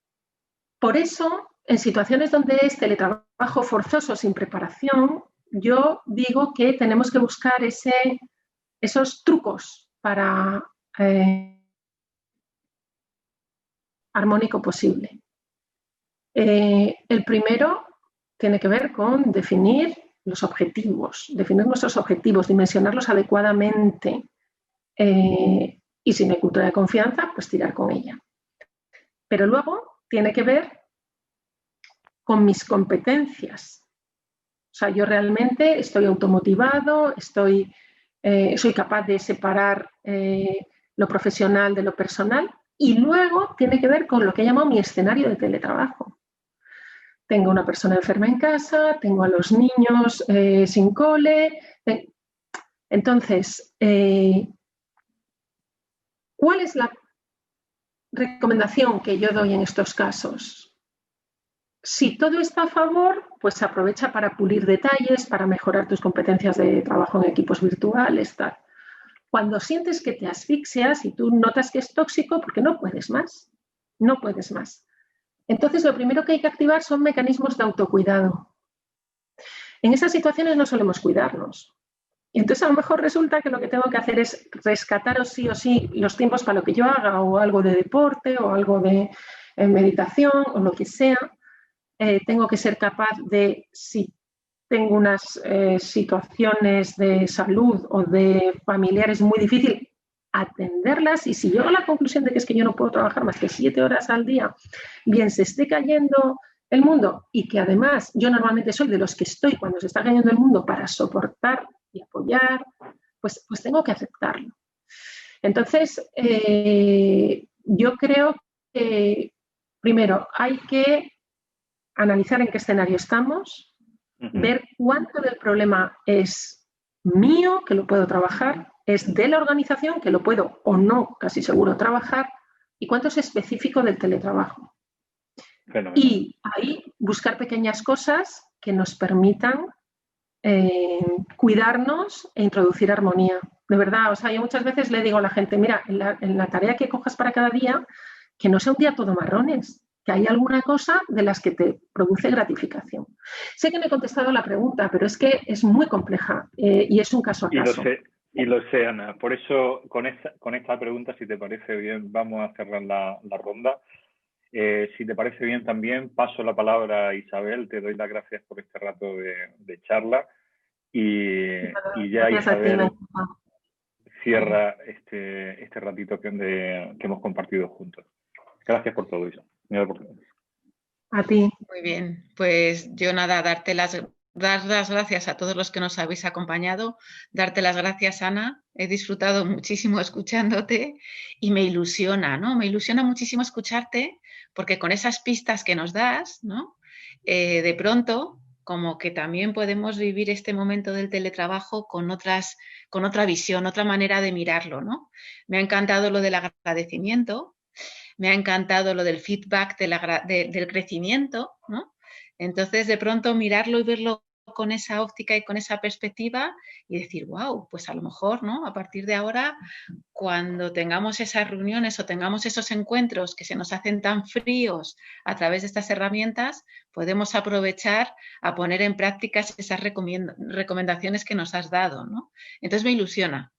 por eso, en situaciones donde es teletrabajo forzoso sin preparación, yo digo que tenemos que buscar esos trucos para armónico posible. El primero tiene que ver con definir los objetivos, definir nuestros objetivos, dimensionarlos adecuadamente y si no hay cultura de confianza, pues tirar con ella. Pero luego tiene que ver con mis competencias. O sea, yo realmente estoy automotivado, soy capaz de separar lo profesional de lo personal y luego tiene que ver con lo que he llamado mi escenario de teletrabajo. Tengo una persona enferma en casa, tengo a los niños sin cole. Entonces, ¿cuál es la recomendación que yo doy en estos casos? Si todo está a favor, pues aprovecha para pulir detalles, para mejorar tus competencias de trabajo en equipos virtuales, tal. Cuando sientes que te asfixias y tú notas que es tóxico, porque no puedes más, no puedes más. Entonces, lo primero que hay que activar son mecanismos de autocuidado. En esas situaciones no solemos cuidarnos. Y entonces, a lo mejor resulta que lo que tengo que hacer es rescataros sí o sí los tiempos para lo que yo haga, o algo de deporte, o algo de meditación, o lo que sea. Tengo que ser capaz de, si tengo unas situaciones de salud o de familiares muy difíciles, atenderlas, y si llego a la conclusión de que es que yo no puedo trabajar más que 7 horas al día, bien se esté cayendo el mundo y que además yo normalmente soy de los que estoy cuando se está cayendo el mundo para soportar y apoyar, pues tengo que aceptarlo. Entonces, yo creo que primero hay que analizar en qué escenario estamos, ver cuánto del problema es mío, que lo puedo trabajar, es de la organización, que lo puedo o no, casi seguro, trabajar, y cuánto es específico del teletrabajo. Fenomenal. Y ahí buscar pequeñas cosas que nos permitan cuidarnos e introducir armonía. De verdad, o sea, yo muchas veces le digo a la gente, mira, en la tarea que cojas para cada día, que no sea un día todo marrones, que hay alguna cosa de las que te produce gratificación. Sé que no he contestado la pregunta, pero es que es muy compleja y es un caso a caso. Y lo sé, Ana. Por eso, con esta pregunta, si te parece bien, vamos a cerrar la ronda. Si te parece bien también, paso la palabra a Isabel. Te doy las gracias por este rato de charla. Y ya Isabel cierra este ratito que hemos compartido juntos. Gracias por todo, Isabel. A ti. Muy bien, pues yo nada, dar las gracias a todos los que nos habéis acompañado, darte las gracias, Ana. He disfrutado muchísimo escuchándote y me ilusiona, ¿no? Me ilusiona muchísimo escucharte porque con esas pistas que nos das, ¿no? De pronto, como que también podemos vivir este momento del teletrabajo con otra visión, otra manera de mirarlo, ¿no? Me ha encantado lo del agradecimiento. Me ha encantado lo del feedback del crecimiento, ¿no? Entonces, de pronto, mirarlo y verlo con esa óptica y con esa perspectiva y decir, wow, pues a lo mejor, ¿no? A partir de ahora, cuando tengamos esas reuniones o tengamos esos encuentros que se nos hacen tan fríos a través de estas herramientas, podemos aprovechar a poner en práctica esas recomendaciones que nos has dado, ¿no? Entonces me ilusiona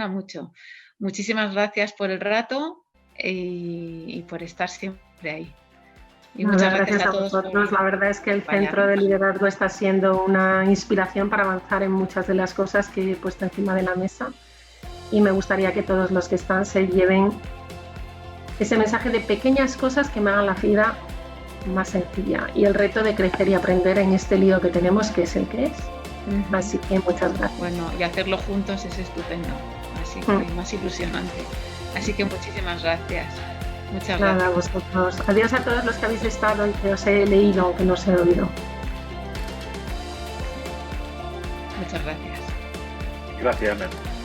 mucho. Muchísimas gracias por el rato y por estar siempre ahí. Y muchas gracias a vosotros. La verdad es que el Centro de Liderazgo está siendo una inspiración para avanzar en muchas de las cosas que he puesto encima de la mesa. Y me gustaría que todos los que están se lleven ese mensaje de pequeñas cosas que me hagan la vida más sencilla y el reto de crecer y aprender en este lío que tenemos, que es el que es. Así que muchas gracias. Bueno, y hacerlo juntos es estupendo, así que más ilusionante. Así que muchísimas gracias. Muchas gracias. Nada, a vosotros. Adiós a todos los que habéis estado y que os he leído o que no os he oído. Muchas gracias. Gracias, Mel.